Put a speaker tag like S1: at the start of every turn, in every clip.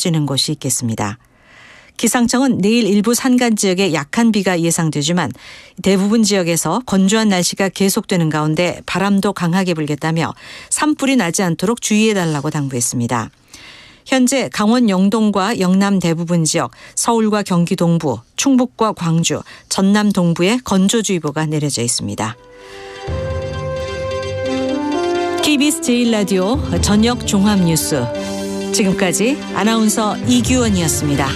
S1: 찌는 곳이 있겠습니다. 기상청은 내일 일부 산간 지역에 약한 비가 예상되지만 대부분 지역에서 건조한 날씨가 계속되는 가운데 바람도 강하게 불겠다며 산불이 나지 않도록 주의해달라고 당부했습니다. 현재 강원 영동과 영남 대부분 지역, 서울과 경기 동부, 충북과 광주, 전남 동부에 건조주의보가 내려져 있습니다. KBS 제1라디오 저녁 종합뉴스. 지금까지 아나운서 이규원이었습니다.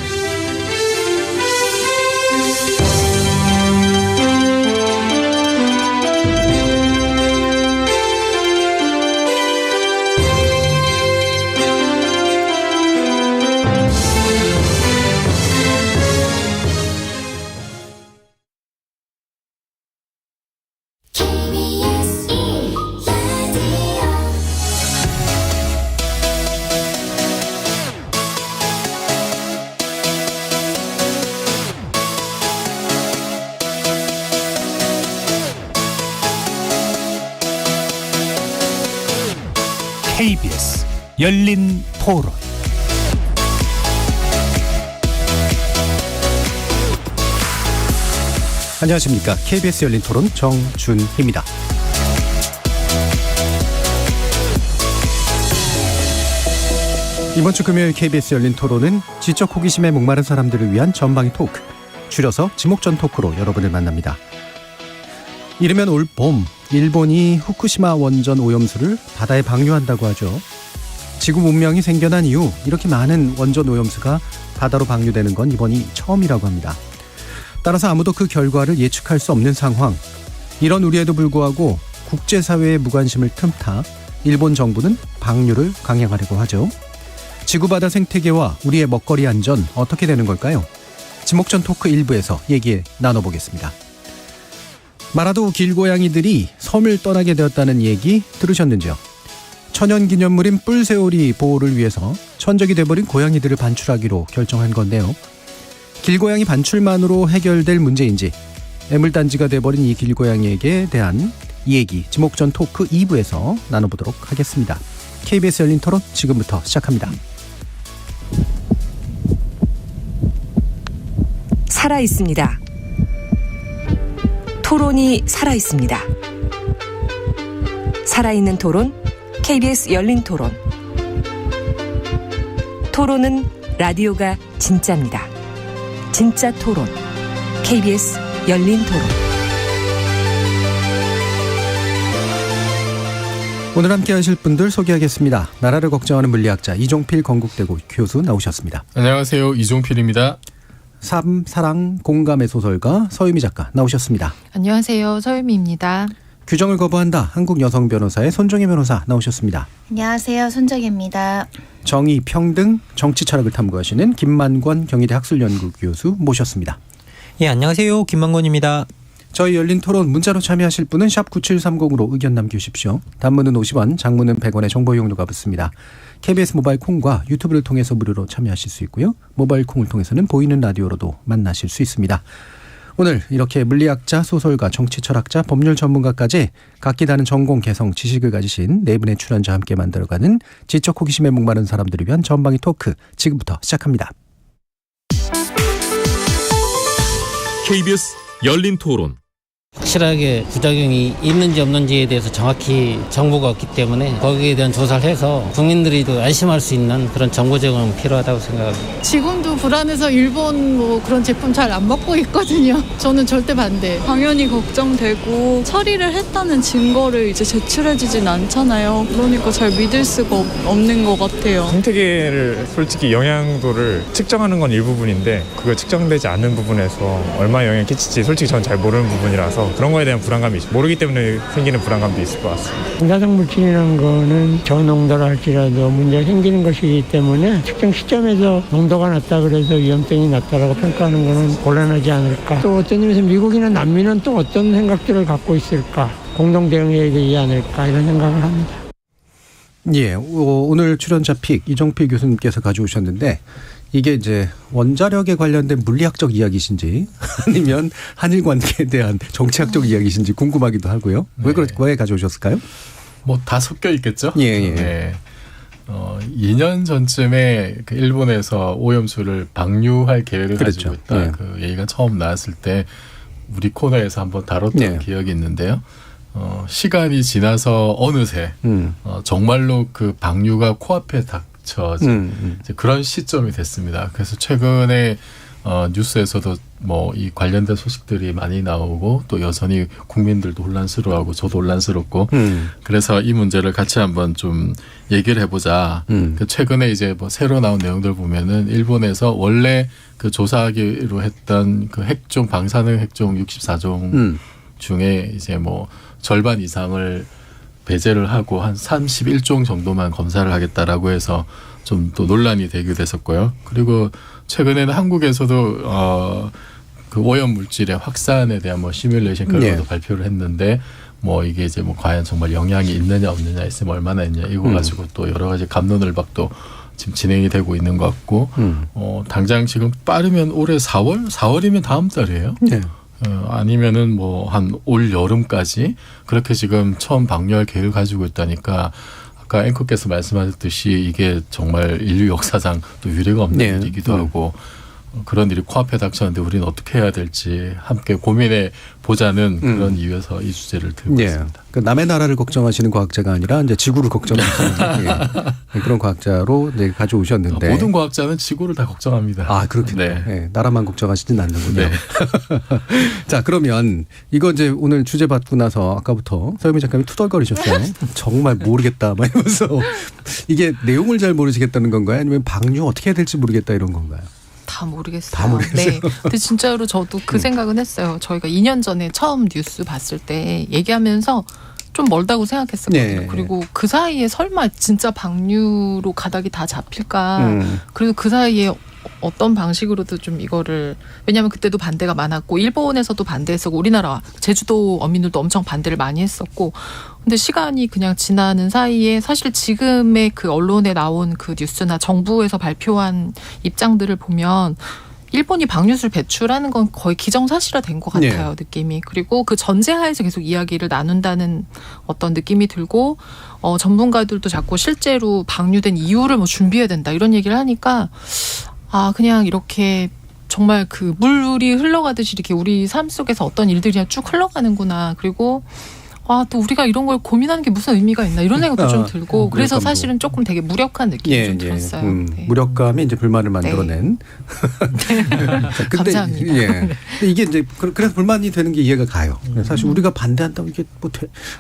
S2: KBS 열린 토론. 안녕하십니까. KBS 열린 토론 정준희입니다. 이번 주 금요일 KBS 열린 토론은 지적 호기심에 목마른 사람들을 위한 전방위 토크, 줄여서 지목전 토크로 여러분을 만납니다. 이르면 올 봄, 일본이 후쿠시마 원전 오염수를 바다에 방류한다고 하죠. 지구 문명이 생겨난 이후 이렇게 많은 원전 오염수가 바다로 방류되는 건 이번이 처음이라고 합니다. 따라서 아무도 그 결과를 예측할 수 없는 상황. 이런 우려에도 불구하고 국제사회의 무관심을 틈타 일본 정부는 방류를 강행하려고 하죠. 지구바다 생태계와 우리의 먹거리 안전 어떻게 되는 걸까요? 지목전 토크 1부에서 얘기 나눠보겠습니다. 마라도 길고양이들이 섬을 떠나게 되었다는 얘기 들으셨는지요? 천연기념물인 뿔새오리 보호를 위해서 천적이 돼버린 고양이들을 반출하기로 결정한 건데요. 길고양이 반출만으로 해결될 문제인지, 애물단지가 돼버린 이 길고양이에게 대한 얘기 지목전 토크 2부에서 나눠보도록 하겠습니다. KBS 열린 토론 지금부터 시작합니다.
S1: 살아있습니다. 토론이 살아있습니다. 살아있는 토론, KBS 열린 토론. 토론은 라디오가 진짜입니다. 진짜 토론, KBS 열린 토론.
S2: 오늘 함께 하실 분들 소개하겠습니다. 나라를 걱정하는 물리학자 이종필 건국대고 교수 나오셨습니다.
S3: 안녕하세요. 이종필입니다.
S2: 삶, 사랑, 공감의 소설가 서유미 작가 나오셨습니다.
S4: 안녕하세요. 서유미입니다.
S2: 규정을 거부한다. 한국 여성 변호사의 손정혜 변호사 나오셨습니다.
S5: 안녕하세요. 손정혜입니다.
S2: 정의, 평등, 정치 철학을 탐구하시는 김만권 경희대 학술연구 교수 모셨습니다.
S6: 예, 안녕하세요. 김만권입니다.
S2: 저희 열린 토론 문자로 참여하실 분은 샵 9730으로 의견 남겨주십시오. 단문은 50원, 장문은 100원의 정보 이용료가 붙습니다. KBS 모바일 콩과 유튜브를 통해서 무료로 참여하실 수 있고요. 모바일 콩을 통해서는 보이는 라디오로도 만나실 수 있습니다. 오늘 이렇게 물리학자, 소설가, 정치 철학자, 법률 전문가까지 각기 다른 전공, 개성, 지식을 가지신 네 분의 출연자와 함께 만들어가는 지적 호기심에 목마른 사람들을 위한 전방위 토크 지금부터 시작합니다.
S7: KBS 열린 토론.
S8: 확실하게 부작용이 있는지 없는지에 대해서 정확히 정보가 없기 때문에 거기에 대한 조사를 해서 국민들이 더 안심할 수 있는 그런 정보 제공은 필요하다고 생각합니다.
S4: 지금도 불안해서 일본 그런 제품 잘 안 먹고 있거든요. 저는 절대 반대.
S9: 당연히 걱정되고 처리를 했다는 증거를 이제 제출해주진 않잖아요. 그러니까 잘 믿을 수가 없는 것 같아요.
S10: 생태계를 솔직히 영향도를 측정하는 건 일부분인데 그거 측정되지 않는 부분에서 얼마나 영향을 끼칠지 솔직히 전 잘 모르는 부분이라서 그런 거에 대한 불안감이 모르기 때문에 생기는 불안감도 있을 것 같습니다.
S11: 방사성 물질이라는 거는 저농도라 할지라도 문제가 생기는 것이기 때문에 특정 시점에서 농도가 낮다 그래서 위험성이 낮다라고 평가하는 거는 곤란하지 않을까. 또 어떤 의미에서 미국이나 남미는 또 어떤 생각들을 갖고 있을까. 공동 대응해야 되지 않을까 이런 생각을 합니다.
S2: 예, 오늘 출연자 픽 이종필 교수님께서 가져오셨는데 이게 이제 원자력에 관련된 물리학적 이야기신지 아니면 한일 관계에 대한 정치학적 이야기신지 궁금하기도 하고요. 왜 가져오셨을까요?
S3: 뭐 다 섞여 있겠죠?
S2: 예.
S3: 네. 2년 전쯤에 그 일본에서 오염수를 방류할 계획을
S2: 그랬죠.
S3: 가지고 있다.
S2: 네.
S3: 그 얘기가 처음 나왔을 때 우리 코너에서 한번 다뤘던
S2: 네.
S3: 기억이 있는데요. 시간이 지나서 어느새 정말로 그 방류가 코앞에 닥쳐진 이제 그런 시점이 됐습니다. 그래서 최근에 뉴스에서도 뭐 이 관련된 소식들이 많이 나오고 또 여전히 국민들도 혼란스러워하고 저도 혼란스럽고 그래서 이 문제를 같이 한번 좀 얘기를 해보자. 그 최근에 이제 뭐 새로 나온 내용들 보면은 일본에서 원래 그 조사하기로 했던 그 핵종 방사능 핵종 64종 중에 이제 뭐 절반 이상을 배제를 하고 한 31종 정도만 검사를 하겠다라고 해서 좀 또 논란이 되기도 했었고요. 그리고 최근에는 한국에서도 그 오염 물질의 확산에 대한 뭐 시뮬레이션 결과도
S2: 네.
S3: 발표를 했는데 뭐 이게 이제 뭐 과연 정말 영향이 있느냐 없느냐 있으면 얼마나 있냐 이거 가지고 또 여러 가지 갑론을박도 지금 진행이 되고 있는 것 같고 당장 지금 빠르면 올해 4월이면 다음 달이에요.
S2: 네.
S3: 아니면은 뭐 한 올 여름까지 그렇게 지금 처음 방류할 계획을 가지고 있다니까 아까 앵커께서 말씀하셨듯이 이게 정말 인류 역사상 또 유례가 없는
S2: 네.
S3: 일이기도 하고 그런 일이 코앞에 닥쳤는데 우리는 어떻게 해야 될지 함께 고민해 보자는 그런 이유에서 이 주제를 들고
S2: 예.
S3: 있습니다.
S2: 그 남의 나라를 걱정하시는 과학자가 아니라 이제 지구를 걱정하시는 예. 그런 과학자로 이제 가져오셨는데
S3: 모든 과학자는 지구를 다 걱정합니다.
S2: 아 그렇군요.
S3: 네.
S2: 예, 나라만 걱정하시진 않는군요.
S3: 네.
S2: 자 그러면 이거 이제 오늘 주제 받고 나서 아까부터 서유미 작가님이 투덜거리셨어요. 정말 모르겠다 막 이러면서 이게 내용을 잘 모르시겠다는 건가요? 아니면 방류 어떻게 해야 될지 모르겠다 이런 건가요?
S7: 다 모르겠어요.
S2: 다 모르겠어요.
S7: 네. 근데 진짜로 저도 그 생각은 했어요. 저희가 2년 전에 처음 뉴스 봤을 때 얘기하면서 좀 멀다고 생각했었거든요.
S2: 네.
S7: 그리고 그 사이에 설마 진짜 방류로 가닥이 다 잡힐까. 그리고 그 사이에 어떤 방식으로도 좀 이거를 왜냐하면 그때도 반대가 많았고 일본에서도 반대했었고 우리나라 제주도 어민들도 엄청 반대를 많이 했었고 근데 시간이 그냥 지나는 사이에 사실 지금의 그 언론에 나온 그 뉴스나 정부에서 발표한 입장들을 보면 일본이 방류수를 배출하는 건 거의 기정사실화된 것 같아요.
S2: 네.
S7: 느낌이. 그리고 그 전제하에서 계속 이야기를 나눈다는 어떤 느낌이 들고 전문가들도 자꾸 실제로 방류된 이유를 뭐 준비해야 된다 이런 얘기를 하니까 그냥 이렇게 정말 그 물이 흘러가듯이 이렇게 우리 삶 속에서 어떤 일들이 그냥 쭉 흘러가는구나. 그리고 또 우리가 이런 걸 고민하는 게 무슨 의미가 있나 이런 생각도 좀 들고 그래서
S2: 무력감도.
S7: 사실은 조금 되게 무력한 느낌이 좀 들었어요. 네.
S2: 무력감이 이제 불만을 만들어낸. 근데,
S7: 감사합니다.
S2: 예. 근데 이게 이제 그래서 불만이 되는 게 이해가 가요. 사실 우리가 반대한다고 이게 뭐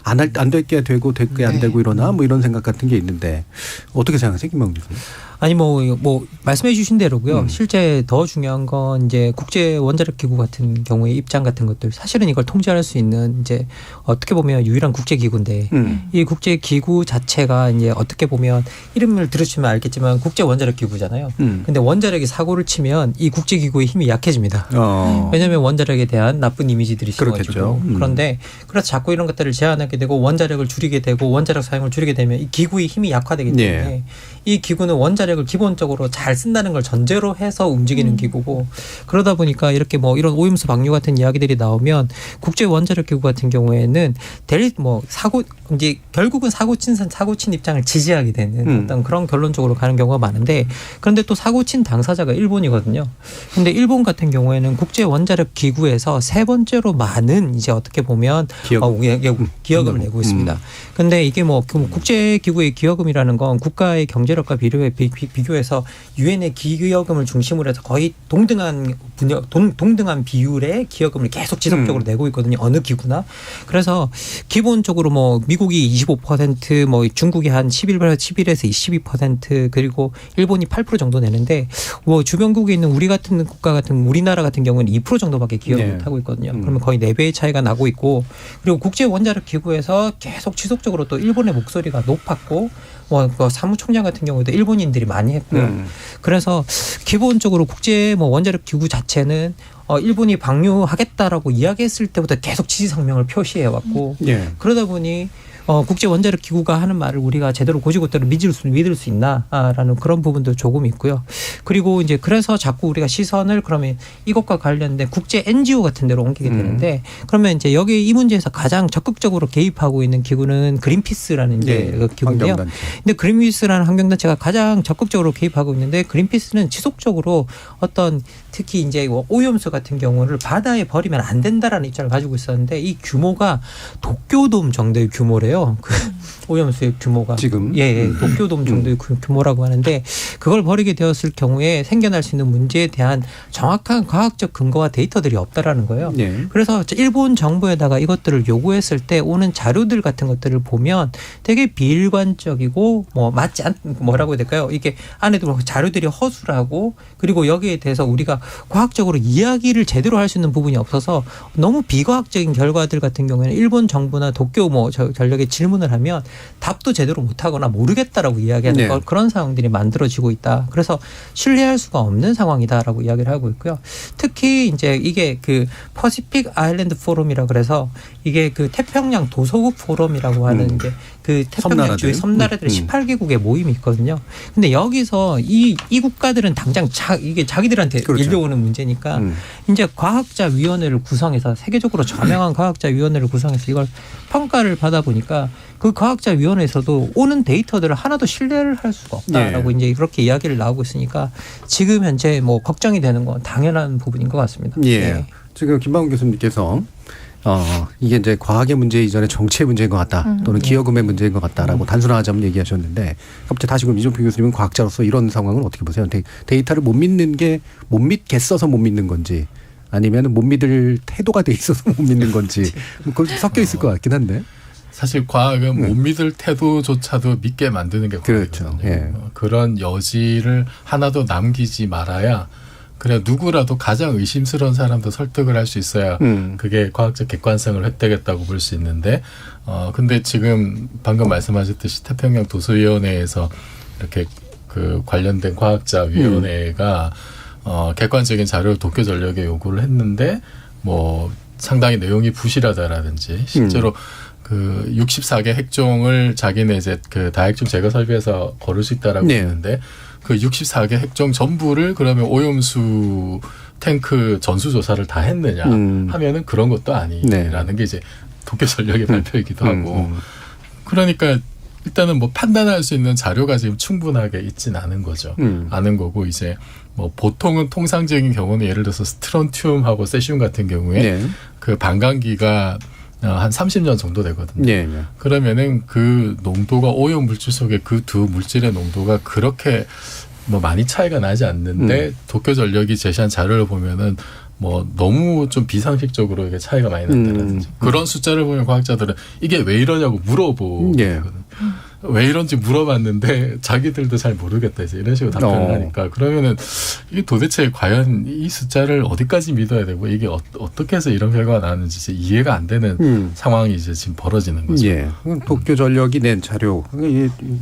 S2: 안 될게 되고 될게 안 되고 이러나 뭐 이런 생각 같은 게 있는데 어떻게 생각하세요, 김만국 교수님?
S6: 아니 뭐 말씀해 주신 대로고요. 실제 더 중요한 건 이제 국제 원자력 기구 같은 경우의 입장 같은 것들 사실은 이걸 통제할 수 있는 이제 어떻게 보면 유일한 국제 기구인데 이 국제 기구 자체가 이제 어떻게 보면 이름을 들으시면 알겠지만 국제 원자력 기구잖아요. 근데 원자력이 사고를 치면 이 국제 기구의 힘이 약해집니다. 왜냐하면 원자력에 대한 나쁜 이미지들이 있어가지고 그런데 그래서 자꾸 이런 것들을 제한하게 되고 원자력을 줄이게 되고 원자력 사용을 줄이게 되면 이 기구의 힘이 약화되기 때문에 이 기구는 원자력을 기본적으로 잘 쓴다는 걸 전제로 해서 움직이는 기구고 그러다 보니까 이렇게 뭐 이런 오염수 방류 같은 이야기들이 나오면 국제 원자력 기구 같은 경우에는 이제 결국은 사고 친 입장을 지지하게 되는 어떤 그런 결론적으로 가는 경우가 많은데 그런데 또 사고 친 당사자가 일본이거든요. 근데 일본 같은 경우에는 국제 원자력 기구에서 세 번째로 많은 이제 어떻게 보면 기여금을 내고 있습니다. 근데 이게 뭐 국제 기구의 기여금이라는 건 국가의 경제력과 비교해서 유엔의 기여금을 중심으로 해서 거의 동등한 비율의 기여금을 계속 지속적으로 내고 있거든요. 어느 기구나. 그래서 기본적으로 뭐 미국이 25%, 뭐 중국이 한 11에서 22% 그리고 일본이 8% 정도 내는데 뭐 주변국에 있는 우리 같은 국가 같은 우리나라 같은 경우는 2% 정도밖에 기여를 못 하고 있거든요. 그러면 거의 4배의 차이가 나고 있고 그리고 국제 원자력 기구에서 계속 지속적으로 또 일본의 목소리가 높았고 뭐 사무총장 같은 경우도 일본인들이 많이 했고요. 그래서 기본적으로 국제 뭐 원자력 기구 자체는 일본이 방류하겠다라고 이야기했을 때부터 계속 지지 성명을 표시해 왔고 그러다 보니 국제 원자력 기구가 하는 말을 우리가 제대로 고지고대로 믿을 수 있나라는 그런 부분도 조금 있고요. 그리고 이제 그래서 자꾸 우리가 시선을 그러면 이것과 관련된 국제 NGO 같은 데로 옮기게 되는데 그러면 이제 여기 이 문제에서 가장 적극적으로 개입하고 있는 기구는 그린피스라는 이제 그 기구인데요.
S2: 환경단체.
S6: 근데 그린피스라는 환경단체가 가장 적극적으로 개입하고 있는데 그린피스는 지속적으로 어떤 특히 이제 오염수 같은 경우를 바다에 버리면 안 된다라는 입장을 가지고 있었는데 이 규모가 도쿄돔 정도의 규모래요. 그 오염수의 규모가
S2: 지금
S6: 도쿄돔 정도의 규모라고 하는데 그걸 버리게 되었을 경우에 생겨날 수 있는 문제에 대한 정확한 과학적 근거와 데이터들이 없다라는 거예요. 그래서 일본 정부에다가 이것들을 요구했을 때 오는 자료들 같은 것들을 보면 되게 비일관적이고 뭐라고 해야 될까요? 이게 안에도 자료들이 허술하고 그리고 여기에 대해서 우리가 과학적으로 이야기를 제대로 할 수 있는 부분이 없어서 너무 비과학적인 결과들 같은 경우에는 일본 정부나 도쿄 전력에 질문을 하면 답도 제대로 못하거나 모르겠다라고 이야기하는 그런 상황들이 만들어지고 있다. 그래서 신뢰할 수가 없는 상황이다라고 이야기를 하고 있고요. 특히 이제 이게 그 퍼시픽 아일랜드 포럼이라 그래서 이게 그 태평양 도서국 포럼이라고 하는 게 그 태평양 주의 섬나라들의 18개국의 모임이 있거든요. 근데 여기서 이 국가들은 당장 이게 자기들한테 밀려오는 문제니까 이제 과학자 위원회를 구성해서 세계적으로 저명한 과학자 위원회를 구성해서 이걸 평가를 받아 보니까 그 과학자 위원회에서도 오는 데이터들을 하나도 신뢰를 할 수가 없다라고 이제 그렇게 이야기를 나오고 있으니까 지금 현재 뭐 걱정이 되는 건 당연한 부분인 것 같습니다.
S2: 지금 김방훈 교수님께서 이게 이제 과학의 문제 이전에 정치의 문제인 것 같다 또는 기여금의 문제인 것 같다라고 단순화하자면 얘기하셨는데 갑자기 다시 그럼 이종필 교수님은 과학자로서 이런 상황을 어떻게 보세요? 데이터를 못 믿는 게 못 믿겠어서 못 믿는 건지 아니면 못 믿을 태도가 돼 있어서 못 믿는 건지 그걸 섞여 있을 것 같긴 한데.
S3: 사실 과학은 못 믿을 태도조차도 믿게 만드는 게 과학이거든요. 그런 여지를 하나도 남기지 말아야 그래 누구라도 가장 의심스러운 사람도 설득을 할 수 있어야 그게 과학적 객관성을 획득했다고 볼 수 있는데 근데 지금 방금 말씀하셨듯이 태평양 도서위원회에서 이렇게 그 관련된 과학자 위원회가 객관적인 자료를 도쿄전력에 요구를 했는데 뭐 상당히 내용이 부실하다라든지 실제로 그 64개 핵종을 자기네 이제 그 다핵종 제거 설비에서 거를 수 있다라고 했는데 그 64개 핵종 전부를 그러면 오염수 탱크 전수조사를 다 했느냐 하면은 그런 것도 아니라는 게 이제 도쿄전력의 발표이기도 하고 그러니까 일단은 뭐 판단할 수 있는 자료가 지금 충분하게 있진 않은 거죠. 않은 거고 이제 뭐 보통은 통상적인 경우는 예를 들어서 스트론튬하고 세슘 같은 경우에 그 반감기가 한 30년 정도 되거든요. 그러면은 그 농도가 오염 물질 속에 그 두 물질의 농도가 그렇게 뭐 많이 차이가 나지 않는데 도쿄전력이 제시한 자료를 보면은 뭐 너무 좀 비상식적으로 이게 차이가 많이 난다든지 그런 숫자를 보면 과학자들은 이게 왜 이러냐고 물어보거든요. 왜 이런지 물어봤는데 자기들도 잘 모르겠다 이제 이런 식으로 답변을 하니까 그러면은 이게 도대체 과연 이 숫자를 어디까지 믿어야 되고 이게 어떻게 해서 이런 결과가 나왔는지 이해가 안 되는 상황이 이제 지금 벌어지는 거죠.
S2: 도쿄전력이 낸 자료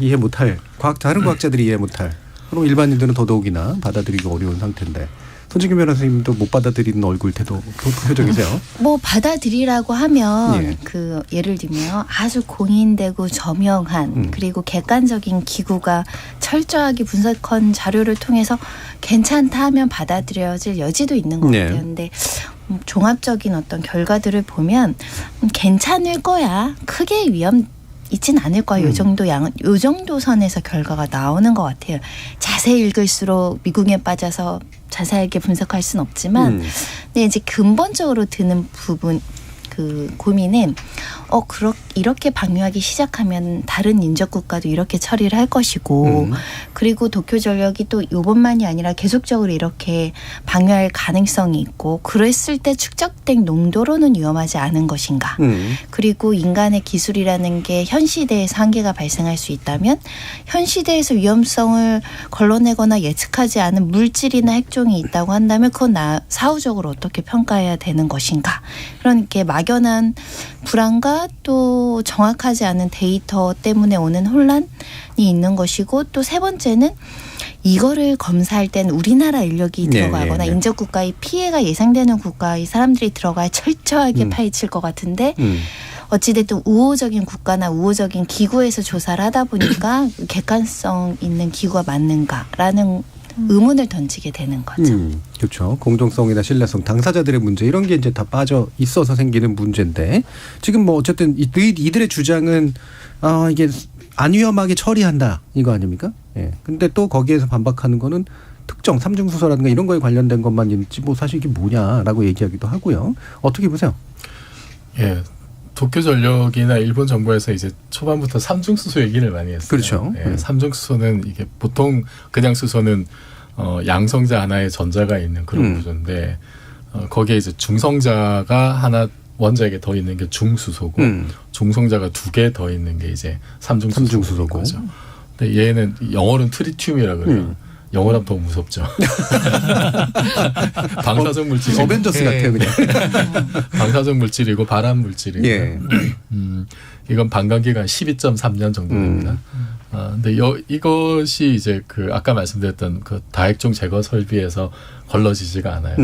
S2: 이해 못할 다른 과학자들이 이해 못할 그럼 일반인들은 더더욱이나 받아들이기 어려운 상태인데 손진규 변호사님도 못 받아들이는 얼굴 태도 표정이세요?
S5: 뭐 받아들이라고 하면 그 예를 들면 아주 공인되고 저명한 그리고 객관적인 기구가 철저하게 분석한 자료를 통해서 괜찮다 하면 받아들여질 여지도 있는 것 같아요. 근데 종합적인 어떤 결과들을 보면 괜찮을 거야. 크게 위험 있진 않을 거예요. 요 정도 선에서 결과가 나오는 것 같아요. 자세히 읽을수록 미궁에 빠져서 자세하게 분석할 수는 없지만, 근데 이제 근본적으로 드는 부분, 그 고민은 이렇게 방류하기 시작하면 다른 인접 국가도 이렇게 처리를 할 것이고 그리고 도쿄전력이 또 이번만이 아니라 계속적으로 이렇게 방류할 가능성이 있고 그랬을 때 축적된 농도로는 위험하지 않은 것인가 그리고 인간의 기술이라는 게 현 시대에서 한계가 발생할 수 있다면 현 시대에서 위험성을 걸러내거나 예측하지 않은 물질이나 핵종이 있다고 한다면 그건 사후적으로 어떻게 평가해야 되는 것인가 그러니까 막연한 불안과 또 정확하지 않은 데이터 때문에 오는 혼란이 있는 것이고 또 세 번째는 이거를 검사할 때는 우리나라 인력이 들어가거나 인접국가의 피해가 예상되는 국가의 사람들이 들어가야 철저하게 파헤칠 것 같은데 어찌됐든 우호적인 국가나 우호적인 기구에서 조사를 하다 보니까 객관성 있는 기구가 맞는가라는 의문을 던지게 되는 거죠.
S2: 그렇죠. 공정성이나 신뢰성, 당사자들의 문제 이런 게 이제 다 빠져 있어서 생기는 문제인데 지금 뭐 어쨌든 이들의 주장은 이게 안 위험하게 처리한다 이거 아닙니까? 예. 근데 또 거기에서 반박하는 거는 특정 삼중수소라든가 이런 거에 관련된 것만 있지 뭐 사실 이게 뭐냐라고 얘기하기도 하고요. 어떻게 보세요?
S3: 예. 도쿄전력이나 일본 정부에서 이제 초반부터 삼중수소 얘기를 많이 했어요.
S2: 그렇죠.
S3: 예, 삼중수소는 이게 보통 그냥 수소는 양성자 하나에 전자가 있는 그런 구조인데 거기에 이제 중성자가 하나 원자에게 더 있는 게 중수소고 중성자가 2개 더 있는 게 이제 삼중수소인 거죠. 근데 얘는 영어로는 트리튬이라 그래요. 영어랑 더 무섭죠. 방사성 물질.
S2: 어벤져스 같아요, 그냥.
S3: 방사성 물질이고 발암 물질이고. 예. 이건 방광기간 12.3년 정도 됩니다. 근데 이것이 이제 그 아까 말씀드렸던 그 다액종 제거 설비에서 걸러지지가 않아요.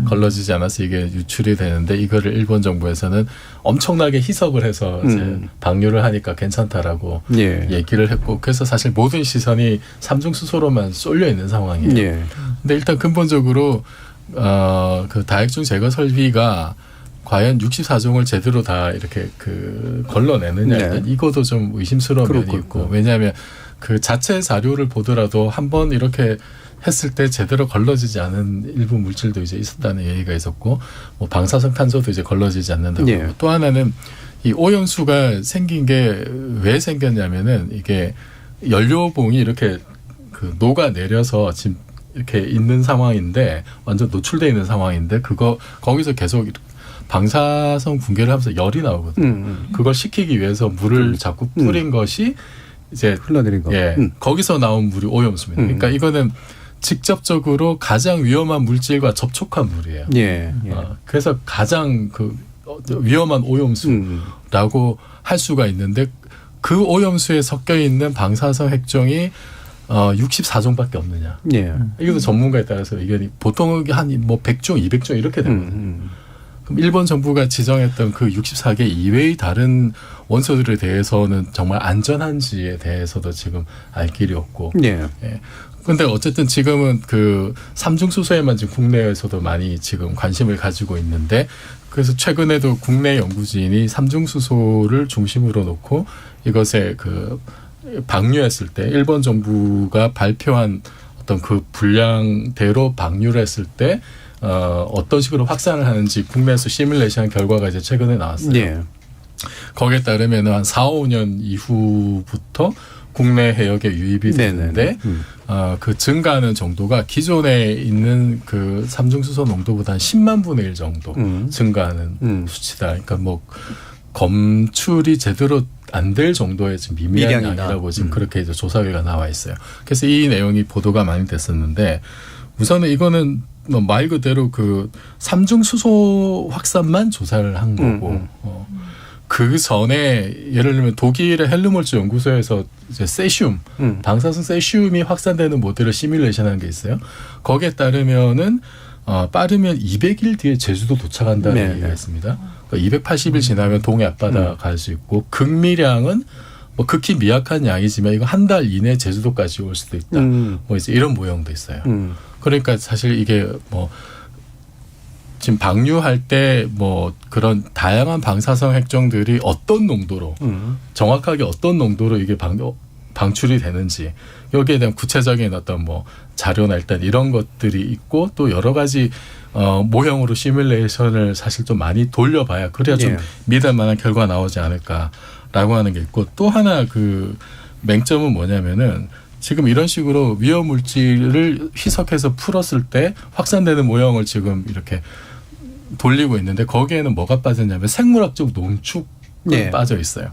S3: 걸러지지 않아서 이게 유출이 되는데 이거를 일본 정부에서는 엄청나게 희석을 해서 이제 방류를 하니까 괜찮다라고 얘기를 했고 그래서 사실 모든 시선이 삼중수소로만 쏠려 있는 상황이에요. 근데 일단 근본적으로 그 다액종 제거 설비가 과연 64종을 제대로 다 이렇게 그 걸러내느냐 이것도 좀 의심스러운 면이 있고 왜냐하면 그 자체 자료를 보더라도 한번 이렇게 했을 때 제대로 걸러지지 않은 일부 물질도 이제 있었다는 얘기가 있었고 뭐 방사성 탄소도 이제 걸러지지 않는다고 또 하나는 이 오염수가 생긴 게 왜 생겼냐면은 이게 연료봉이 이렇게 그 녹아 내려서 지금 이렇게 있는 상황인데 완전 노출되어 있는 상황인데 거기서 계속 방사성 붕괴를 하면서 열이 나오거든요. 그걸 식히기 위해서 물을 자꾸 뿌린 것이 이제
S2: 흘러내린 거.
S3: 거기서 나온 물이 오염수입니다. 그러니까 이거는 직접적으로 가장 위험한 물질과 접촉한 물이에요. 그래서 가장 그 위험한 오염수라고 할 수가 있는데 그 오염수에 섞여 있는 방사성 핵종이 64종밖에 없느냐. 이것도 전문가에 따라서 이게 보통 한 뭐 100종, 200종 이렇게 되거든요. 그럼 일본 정부가 지정했던 그 64개 이외의 다른 원소들에 대해서는 정말 안전한지에 대해서도 지금 알 길이 없고. 그런데 어쨌든 지금은 그 삼중수소에만 지금 국내에서도 많이 지금 관심을 가지고 있는데 그래서 최근에도 국내 연구진이 삼중수소를 중심으로 놓고 이것에 그 방류했을 때 일본 정부가 발표한 어떤 그 분량대로 방류를 했을 때 어떤 식으로 확산을 하는지 국내에서 시뮬레이션 결과가 이제 최근에 나왔어요. 거기에 따르면 한 4, 5년 이후부터 국내 해역에 유입이 되는데 그 증가하는 정도가 기존에 있는 그 삼중수소 농도보다 한 10만 분의 1 정도 증가하는 수치다. 그러니까 뭐 검출이 제대로 안 될 정도의 지금 미미한 양이라고 지금 그렇게 이제 조사 결과 나와 있어요. 그래서 이 내용이 보도가 많이 됐었는데 우선은 이거는 뭐 말 그대로 그 삼중수소 확산만 조사를 한 거고 그 전에 예를 들면 독일의 헬르몰츠 연구소에서 이제 세슘, 방사성 세슘이 확산되는 모델을 시뮬레이션한 게 있어요. 거기에 따르면은 빠르면 200일 뒤에 제주도 도착한다는 얘기가 있습니다. 그러니까 280일 지나면 동해 앞바다 갈 수 있고 극미량은 뭐 극히 미약한 양이지만 이거 한 달 이내 제주도까지 올 수도 있다. 뭐 이제 이런 모형도 있어요. 그러니까 사실 이게 뭐 지금 방류할 때 뭐 그런 다양한 방사성 핵종들이 어떤 농도로 정확하게 어떤 농도로 이게 방출이 되는지 여기에 대한 구체적인 어떤 뭐 자료나 일단 이런 것들이 있고 또 여러 가지 모형으로 시뮬레이션을 사실 좀 많이 돌려봐야 그래야 좀 믿을 만한 결과가 나오지 않을까라고 하는 게 있고 또 하나 그 맹점은 뭐냐면은 지금 이런 식으로 위험 물질을 희석해서 풀었을 때 확산되는 모형을 지금 이렇게 돌리고 있는데 거기에는 뭐가 빠졌냐면 생물학적 농축이 빠져 있어요.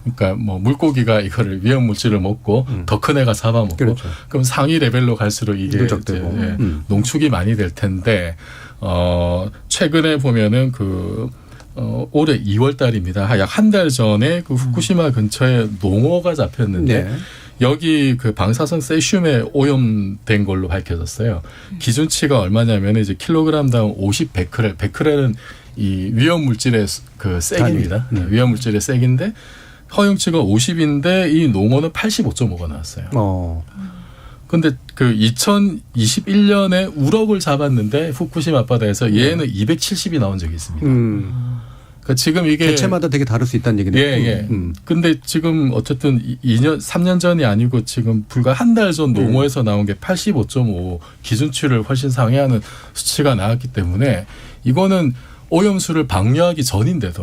S3: 그러니까 뭐 물고기가 이거를 위험 물질을 먹고 더 큰 애가 잡아먹고 그럼 상위 레벨로 갈수록 이게 이제, 농축이 많이 될 텐데 최근에 보면은 그 올해 2월 달입니다. 약 한 달 전에 그 후쿠시마 근처에 농어가 잡혔는데 여기 그 방사성 세슘에 오염된 걸로 밝혀졌어요. 기준치가 얼마냐면 이제 킬로그램당 50 베크렐. 베크렐은 이 위험 물질의 그 색입니다. 위험 물질의 색인데 허용치가 50인데 이 농어는 85.5가 나왔어요. 근데 그 2021년에 우럭을 잡았는데 후쿠시마 앞바다에서 얘는 270이 나온 적이 있습니다. 그러니까 지금 이게
S2: 개체마다 되게 다를 수 있다는 얘기네요.
S3: 예. 근데 지금 어쨌든 3년 전이 아니고 지금 불과 한 달 전 농어에서 나온 게 85.5 기준치를 훨씬 상회하는 수치가 나왔기 때문에 이거는 오염수를 방류하기 전인데도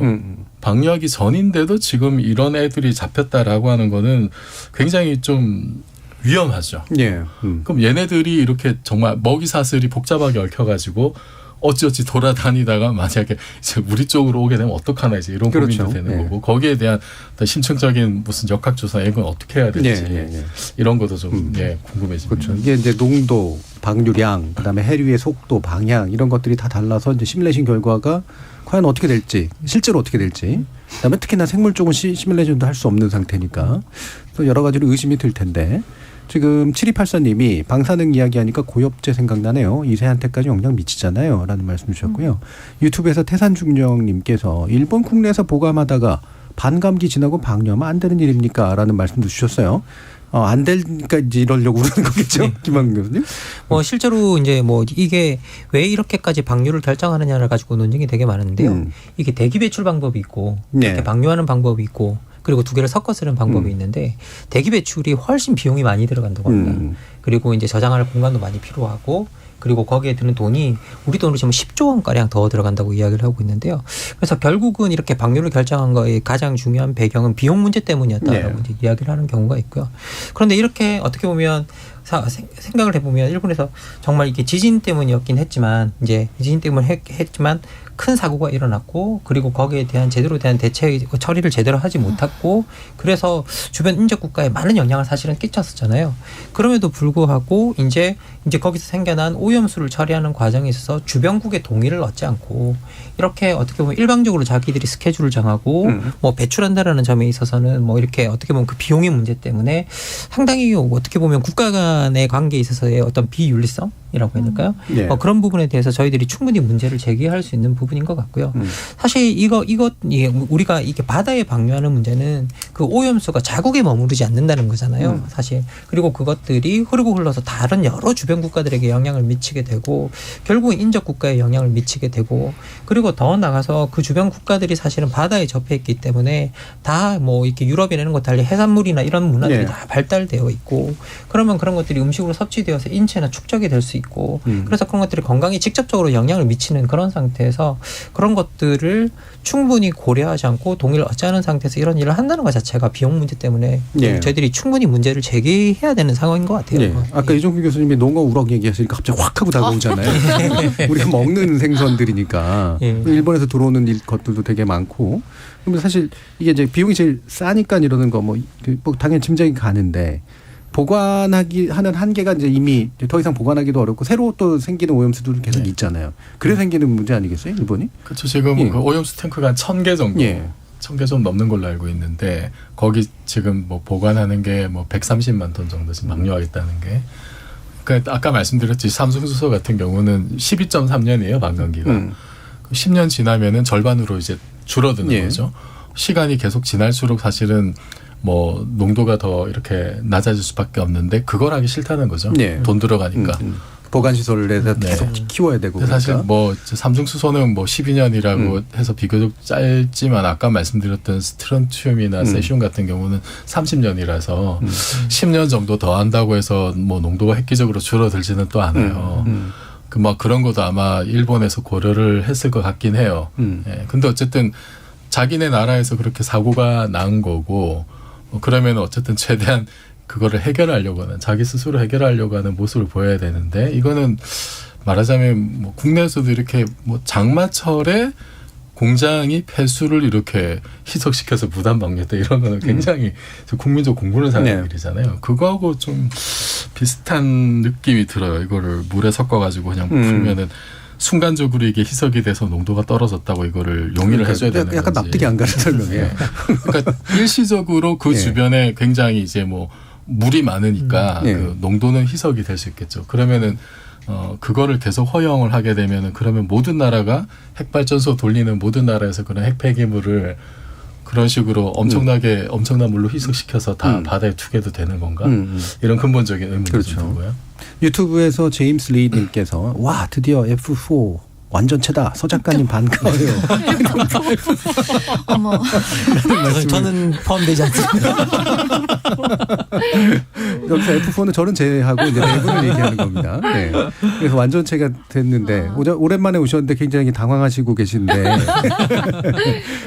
S3: 지금 이런 애들이 잡혔다라고 하는 거는 굉장히 좀 위험하죠.
S2: 예.
S3: 그럼 얘네들이 이렇게 정말 먹이 사슬이 복잡하게 얽혀가지고 어찌어찌 돌아다니다가 만약에 이제 우리 쪽으로 오게 되면 어떡하나 이제 이런
S2: 그렇죠.
S3: 고민도 되는
S2: 예.
S3: 거고 거기에 대한 심층적인 무슨 역학조사 이건 어떻게 해야 될지 이런 것도 좀 궁금해집니다.
S2: 그렇죠. 이게 이제 농도, 방류량, 그다음에 해류의 속도, 방향 이런 것들이 다 달라서 이제 시뮬레이션 결과가 과연 어떻게 될지, 실제로 어떻게 될지, 그다음에 특히나 생물 쪽은 시뮬레이션도 할 수 없는 상태니까 또 여러 가지로 의심이 들 텐데. 지금 7284님이 방사능 이야기하니까 고엽제 생각나네요. 이새한테까지 영향 미치잖아요. 라는 말씀 주셨고요. 유튜브에서 태산중령님께서 일본 국내에서 보감하다가 반감기 지나고 방류하면 안 되는 일입니까? 라는 말씀도 주셨어요. 안 되니까 이제 이러려고 그러는 거겠죠? 김학민 교수님?
S6: 실제로 이제 이게 왜 이렇게까지 방류를 결정하느냐를 가지고 논쟁이 되게 많은데요. 이게 대기 배출 방법이 있고 이렇게 방류하는 방법이 있고 그리고 두 개를 섞어 쓰는 방법이 있는데 대기 배출이 훨씬 비용이 많이 들어간다고 합니다. 그리고 이제 저장할 공간도 많이 필요하고 그리고 거기에 드는 돈이 우리 돈으로 치면 10조 원가량 더 들어간다고 이야기를 하고 있는데요. 그래서 결국은 이렇게 방류를 결정한 거의 가장 중요한 배경은 비용 문제 때문이었다라고 이제 이야기를 하는 경우가 있고요. 그런데 이렇게 어떻게 보면 생각을 해보면 일본에서 정말 이게 지진 때문이었긴 했지만 이제 지진 때문에 했지만 큰 사고가 일어났고 그리고 거기에 대한 제대로 대한 대체 처리를 제대로 하지 못했고 그래서 주변 인접 국가에 많은 영향을 사실은 끼쳤었잖아요. 그럼에도 불구하고 이제 거기서 생겨난 오염수를 처리하는 과정에 있어서 주변국의 동의를 얻지 않고 이렇게 어떻게 보면 일방적으로 자기들이 스케줄을 정하고 배출한다라는 점에 있어서는 이렇게 어떻게 보면 그 비용의 문제 때문에 상당히 어떻게 보면 국가 간의 관계에 있어서의 어떤 비윤리성이라고 해야 될까요? 그런 부분에 대해서 저희들이 충분히 문제를 제기할 수 있는 부분인 것 같고요. 사실 우리가 이게 바다에 방류하는 문제는 그 오염수가 자국에 머무르지 않는다는 거잖아요. 사실. 그리고 그것들이 흐르고 흘러서 다른 여러 주변 국가들에게 영향을 미치게 되고 결국은 인접 국가에 영향을 미치게 되고 그리고 더 나가서 그 주변 국가들이 사실은 바다에 접해 있기 때문에 다 이렇게 유럽이나 이런 것 달리 해산물이나 이런 문화들이 다 발달되어 있고 그러면 그런 것들이 음식으로 섭취되어서 인체나 축적이 될 수 있고 그래서 그런 것들이 건강에 직접적으로 영향을 미치는 그런 상태에서 그런 것들을 충분히 고려하지 않고 동의를 얻지 않은 상태에서 이런 일을 한다는 것 자체가 비용 문제 때문에 저희들이 충분히 문제를 제기해야 되는 상황인 것 같아요.
S2: 아까 이종필 교수님이 농어 우럭 얘기하시니까 갑자기 확 하고 다가오잖아요. 우리가 먹는 생선들이니까 일본에서 들어오는 것들도 되게 많고 그러면 사실 이게 이제 비용이 제일 싸니까 이러는 거 당연히 짐작이 가는데 보관하기 하는 한계가 이제 이미 더 이상 보관하기도 어렵고 새로 또 생기는 오염수도 계속 있잖아요. 그래서 생기는 문제 아니겠어요, 일본이?
S3: 그렇죠. 지금 그 오염수 탱크가 1,000개 정도, 1,000개 좀 넘는 걸로 알고 있는데 거기 지금 보관하는 게 130만 톤 정도 지금 방류하겠다는 게. 그러니까 아까 말씀드렸듯이 삼성수소 같은 경우는 12.3년이에요, 방광기가. 10년 지나면은 절반으로 이제 줄어드는 거죠. 시간이 계속 지날수록 사실은 농도가 더 이렇게 낮아질 수밖에 없는데 그걸 하기 싫다는 거죠. 돈 들어가니까.
S2: 보관시설을 계속 키워야 되고.
S3: 사실 삼중수소는 12년이라고 해서 비교적 짧지만 아까 말씀드렸던 스트론튬이나 세슘 같은 경우는 30년이라서 10년 정도 더 한다고 해서 농도가 획기적으로 줄어들지는 또 않아요. 그런 것도 아마 일본에서 고려를 했을 것 같긴 해요. 근데 어쨌든 자기네 나라에서 그렇게 사고가 난 거고 그러면 어쨌든 최대한 그거를 해결하려고 하는 자기 스스로 해결하려고 하는 모습을 보여야 되는데 이거는 말하자면 국내에서도 이렇게 장마철에 공장이 폐수를 이렇게 희석시켜서 무단 방류했다 이런 거는 굉장히 국민적 공분을 사는 일이잖아요. 그거하고 좀 비슷한 느낌이 들어요. 이거를 물에 섞어가지고 그냥 풀면은 순간적으로 이게 희석이 돼서 농도가 떨어졌다고 이거를 용인을 해줘야 되는
S2: 약간
S3: 건지.
S2: 납득이 안 가는 설명이에요.
S3: 그러니까 일시적으로 그 주변에 굉장히 이제 물이 많으니까 그 농도는 희석이 될 수 있겠죠. 그러면은 그거를 계속 허용을 하게 되면은 그러면 모든 나라가 핵발전소 돌리는 모든 나라에서 그런 핵 폐기물을 그런 식으로 엄청난 물로 희석시켜서 다 바다에 투게도 되는 건가? 이런 근본적인 의문이 좀 들고요.
S2: 유튜브에서 제임스 리님께서 와 드디어 F4 완전체다. 서 작가님 반가워요.
S5: 어머.
S6: 저는 포함되지 않습니다.
S2: 여기서 F4는 저는 제외하고 이제 내분을 얘기하는 겁니다. 네. 그래서 완전체가 됐는데 오랜만에 오셨는데 굉장히 당황하시고 계신데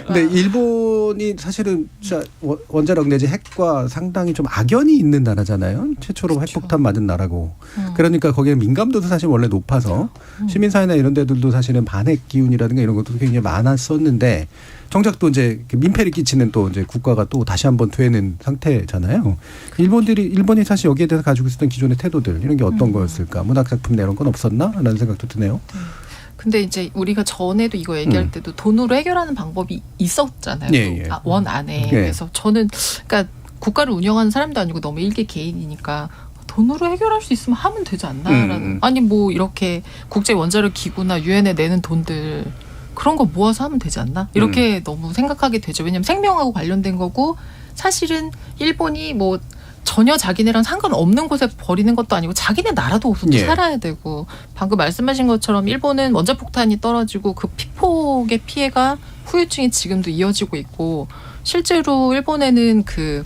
S2: 근데 일본이 사실은 진짜 원자력 내지 핵과 상당히 좀 악연이 있는 나라잖아요. 최초로 그렇죠. 핵폭탄 맞은 나라고. 그러니까 거기에 민감도도 사실 원래 높아서 시민사회나 이런 데들도 사실은 반핵 기운이라든가 이런 것도 굉장히 많았었는데 정작 또 이제 민폐를 끼치는 또 이제 국가가 또 다시 한번 되는 상태잖아요. 일본이 사실 여기에 대해서 가지고 있었던 기존의 태도들 이런 게 어떤 거였을까? 문학작품이나 이런 건 없었나?라는 생각도 드네요.
S7: 근데 이제 우리가 전에도 이거 얘기할 때도 돈으로 해결하는 방법이 있었잖아요. 원 안에. 그래서 저는 그러니까 국가를 운영하는 사람도 아니고 너무 일개 개인이니까 돈으로 해결할 수 있으면 하면 되지 않나라는. 아니 뭐 이렇게 국제 원자력 기구나 유엔에 내는 돈들 그런 거 모아서 하면 되지 않나? 이렇게 너무 생각하게 되죠. 왜냐하면 생명하고 관련된 거고 사실은 일본이 뭐 전혀 자기네랑 상관없는 곳에 버리는 것도 아니고 자기네 나라도 또 살아야 되고 방금 말씀하신 것처럼 일본은 원자폭탄이 떨어지고 그 피폭의 피해가 후유증이 지금도 이어지고 있고 실제로 일본에는 그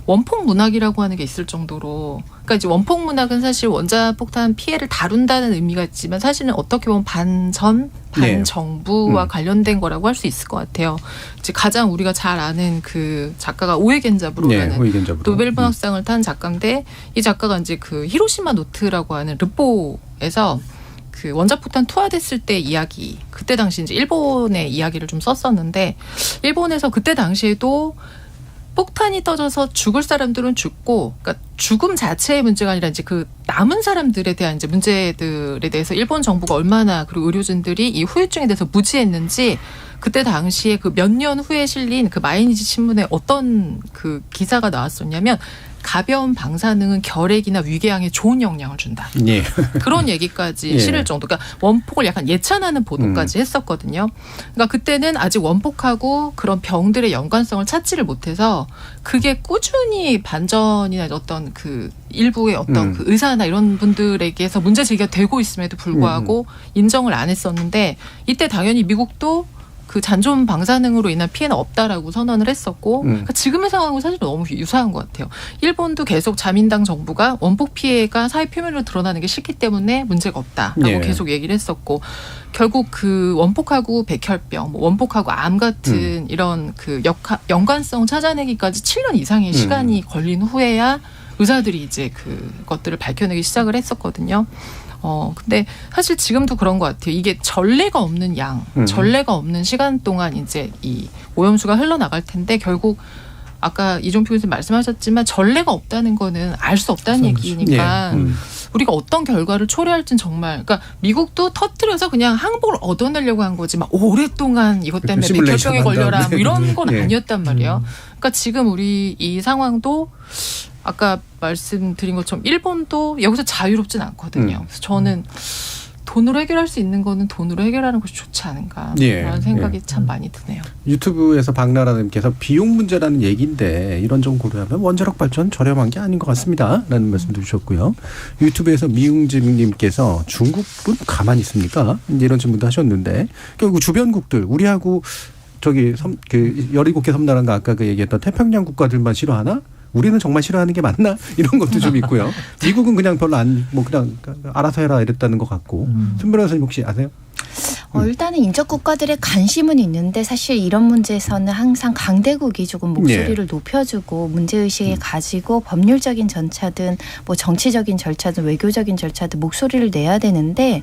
S7: 원폭 문학이라고 하는 게 있을 정도로 그러니까 이제 원폭 문학은 사실 원자폭탄 피해를 다룬다는 의미가 있지만 사실은 어떻게 보면 반전, 반정부와 관련된 거라고 할 수 있을 것 같아요. 이제 가장 우리가 잘 아는 그 작가가 오에겐자부로라는 노벨 문학상을 탄 작가인데 이 작가가 이제 그 히로시마 노트라고 하는 르포에서 그 원자폭탄 투하됐을 때 이야기 그때 당시 이제 일본의 이야기를 좀 썼었는데 일본에서 그때 당시에도 폭탄이 터져서 죽을 사람들은 죽고, 그러니까 죽음 자체의 문제가 아니라 이제 그 남은 사람들에 대한 이제 문제들에 대해서 일본 정부가 얼마나 그리고 의료진들이 이 후유증에 대해서 무지했는지 그때 당시에 그 몇 년 후에 실린 그 마이니지 신문에 어떤 그 기사가 나왔었냐면 가벼운 방사능은 결핵이나 위궤양에 좋은 영향을 준다. 그런 얘기까지 실을 정도. 그러니까 원폭을 약간 예찬하는 보도까지 했었거든요. 그러니까 그때는 아직 원폭하고 그런 병들의 연관성을 찾지를 못해서 그게 꾸준히 반전이나 어떤 그 일부의 어떤 그 의사나 이런 분들에게서 문제 제기가 되고 있음에도 불구하고 인정을 안 했었는데 이때 당연히 미국도 그 잔존 방사능으로 인한 피해는 없다라고 선언을 했었고 그러니까 지금의 상황은 사실 너무 유사한 것 같아요. 일본도 계속 자민당 정부가 원폭 피해가 사회 표면으로 드러나는 게 싫기 때문에 문제가 없다라고 계속 얘기를 했었고 결국 그 원폭하고 백혈병, 뭐 원폭하고 암 같은 이런 그 연관성 찾아내기까지 7년 이상의 시간이 걸린 후에야 의사들이 이제 그것들을 밝혀내기 시작을 했었거든요. 근데 사실 지금도 그런 것 같아요. 이게 전례가 없는 전례가 없는 시간 동안 이제 이 오염수가 흘러나갈 텐데 결국 아까 이종필 교수님 말씀하셨지만 전례가 없다는 거는 알 수 없다는 얘기니까 우리가 어떤 결과를 초래할지는 정말 그러니까 미국도 터뜨려서 그냥 항복을 얻어내려고 한 거지 막 오랫동안 이것 때문에 백혈병에 걸려라 뭐 이런 건 아니었단 말이에요. 그러니까 지금 우리 이 상황도 아까 말씀드린 것처럼 일본도 여기서 자유롭진 않거든요. 그래서 저는 돈으로 해결할 수 있는 거는 돈으로 해결하는 것이 좋지 않은가 그런 생각이 참 많이 드네요.
S2: 유튜브에서 박나라님께서 비용 문제라는 얘기인데 이런 점 고려하면 원자력 발전 저렴한 게 아닌 것 같습니다. 라는 말씀도 주셨고요. 유튜브에서 미웅집님께서 중국은 가만히 있습니까? 이런 질문도 하셨는데 결국 주변국들 우리하고 저기 17개 섬나라가 아까 그 얘기했던 태평양 국가들만 싫어하나? 우리는 정말 싫어하는 게 맞나? 이런 것도 좀 있고요. 미국은 그냥 별로 그냥 알아서 해라 이랬다는 것 같고. 손 변호사님 혹시 아세요?
S5: 일단은 인접 국가들의 관심은 있는데 사실 이런 문제에서는 항상 강대국이 조금 목소리를 높여주고 문제의식을 가지고 법률적인 절차든 뭐 정치적인 절차든 외교적인 절차든 목소리를 내야 되는데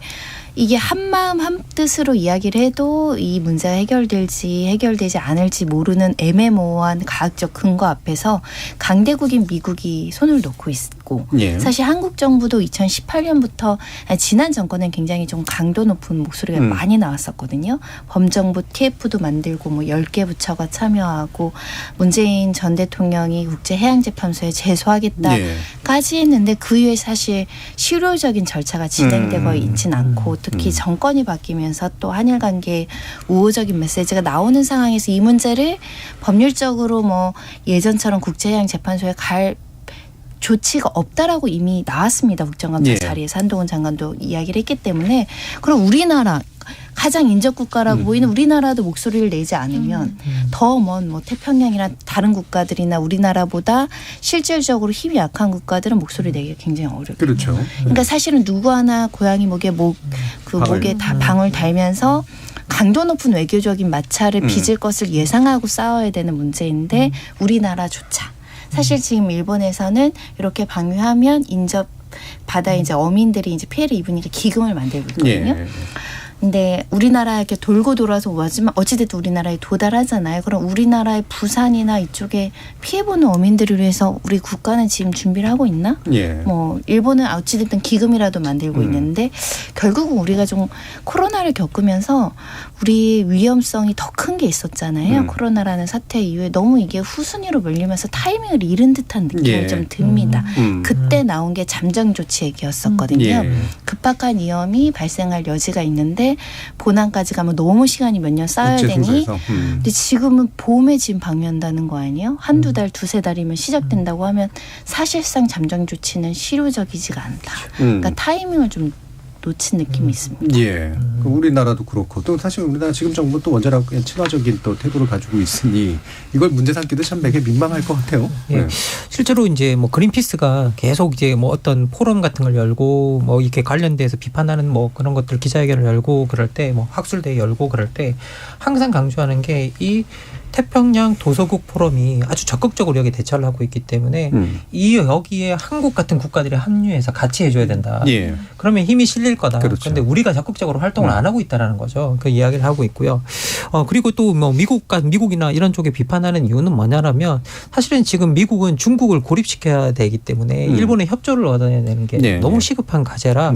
S5: 이게 한마음 한뜻으로 이야기를 해도 이 문제가 해결되지 않을지 모르는 애매모호한 과학적 근거 앞에서 강대국인 미국이 손을 놓고 있고 있고
S2: 예.
S5: 사실 한국 정부도 2018년부터 지난 정권은 굉장히 좀 강도 높은 목소리가 많이 나왔었거든요. 범정부 TF도 만들고 뭐 10개 부처가 참여하고 문재인 전 대통령이 국제해양재판소에 제소하겠다까지 했는데 그 이후에 사실 실효적인 절차가 진행되고 있진 않고 특히 정권이 바뀌면서 또 한일 관계에 우호적인 메시지가 나오는 상황에서 이 문제를 법률적으로 뭐 예전처럼 국제해양재판소에 갈 조치가 없다라고 이미 나왔습니다. 국정감사 자리에서 한동훈 장관도 이야기를 했기 때문에 그럼 우리나라 가장 인접 국가라고 보이는 우리나라도 목소리를 내지 않으면 더 먼 뭐 태평양이나 다른 국가들이나 우리나라보다 실질적으로 힘이 약한 국가들은 목소리 내기가 굉장히 어렵거든요.
S2: 그렇죠.
S5: 그러니까 사실은 누구 하나 고양이 목에 목에 다 방울 달면서 강도 높은 외교적인 마찰을 빚을 것을 예상하고 싸워야 되는 문제인데 우리나라조차 사실 지금 일본에서는 이렇게 방류하면 인접 바다에 이제 어민들이 이제 피해를 입으니까 기금을 만들고 있거든요.
S2: 예.
S5: 근데 우리나라 이렇게 돌고 돌아서 오지만 어찌됐든 우리나라에 도달하잖아요. 그럼 우리나라의 부산이나 이쪽에 피해보는 어민들을 위해서 우리 국가는 지금 준비를 하고 있나?
S2: 예.
S5: 뭐 일본은 어찌됐든 기금이라도 만들고 있는데 결국은 우리가 좀 코로나를 겪으면서 우리 위험성이 더 큰 게 있었잖아요. 코로나라는 사태 이후에 너무 이게 후순위로 몰리면서 타이밍을 잃은 듯한 느낌이 좀 듭니다. 그때 나온 게 잠정 조치 얘기였었거든요.
S2: 예.
S5: 급박한 위험이 발생할 여지가 있는데 본안까지 가면 너무 시간이 몇 년 쌓여야 되니 근데 지금은 봄에 지금 방류한다는 거 아니에요? 한두 달, 두세 달이면 시작된다고 하면 사실상 잠정 조치는 실효적이지가 않다. 그러니까 타이밍을 좀 놓친 느낌이 있습니다.
S2: 예. 우리나라도 그렇고 또 사실 우리나라 지금 정부는 또 원자력에 친화적인 또 태도를 가지고 있으니 이걸 문제 삼기도 참 되게 민망할 것 같아요.
S6: 예.
S2: 네.
S6: 실제로 이제 뭐 그린피스가 계속 이제 뭐 어떤 포럼 같은 걸 열고 뭐 이렇게 관련돼서 비판하는 뭐 그런 것들 기자회견을 열고 그럴 때 뭐 학술대회 열고 그럴 때 항상 강조하는 게 이 태평양 도서국 포럼이 아주 적극적으로 여기 대처를 하고 있기 때문에 이 여기에 한국 같은 국가들이 합류해서 같이 해줘야 된다.
S2: 예.
S6: 그런데 힘이 실릴 거다.
S2: 그렇죠.
S6: 그런데 우리가 적극적으로 활동을 안 하고 있다라는 거죠. 그 이야기를 하고 있고요. 그리고 또 뭐 미국이나 이런 쪽에 비판하는 이유는 뭐냐라면 사실은 지금 미국은 중국을 고립시켜야 되기 때문에 일본의 협조를 얻어야 되는 게 너무 시급한 과제라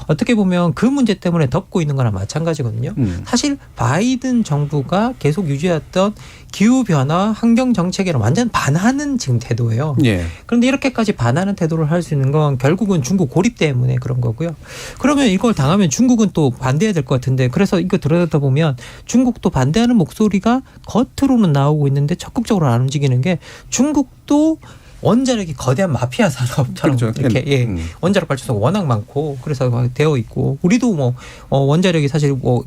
S6: 어떻게 보면 그 문제 때문에 덮고 있는 거나 마찬가지거든요. 사실 바이든 정부가 계속 유지했던 기후변화 환경정책에는 완전 반하는 지금 태도예요.
S2: 예.
S6: 그런데 이렇게까지 반하는 태도를 할 수 있는 건 결국은 중국 고립 때문에 그런 거고요. 그러면 이걸 당하면 중국은 또 반대해야 될 것 같은데 그래서 이거 들여다 보면 중국도 반대하는 목소리가 겉으로는 나오고 있는데 적극적으로 안 움직이는 게 중국도 원자력이 거대한 마피아 산업처럼
S2: 그렇죠.
S6: 이렇게 원자력 발전소가 워낙 많고 그래서 되어 있고 우리도 뭐 원자력이 사실 뭐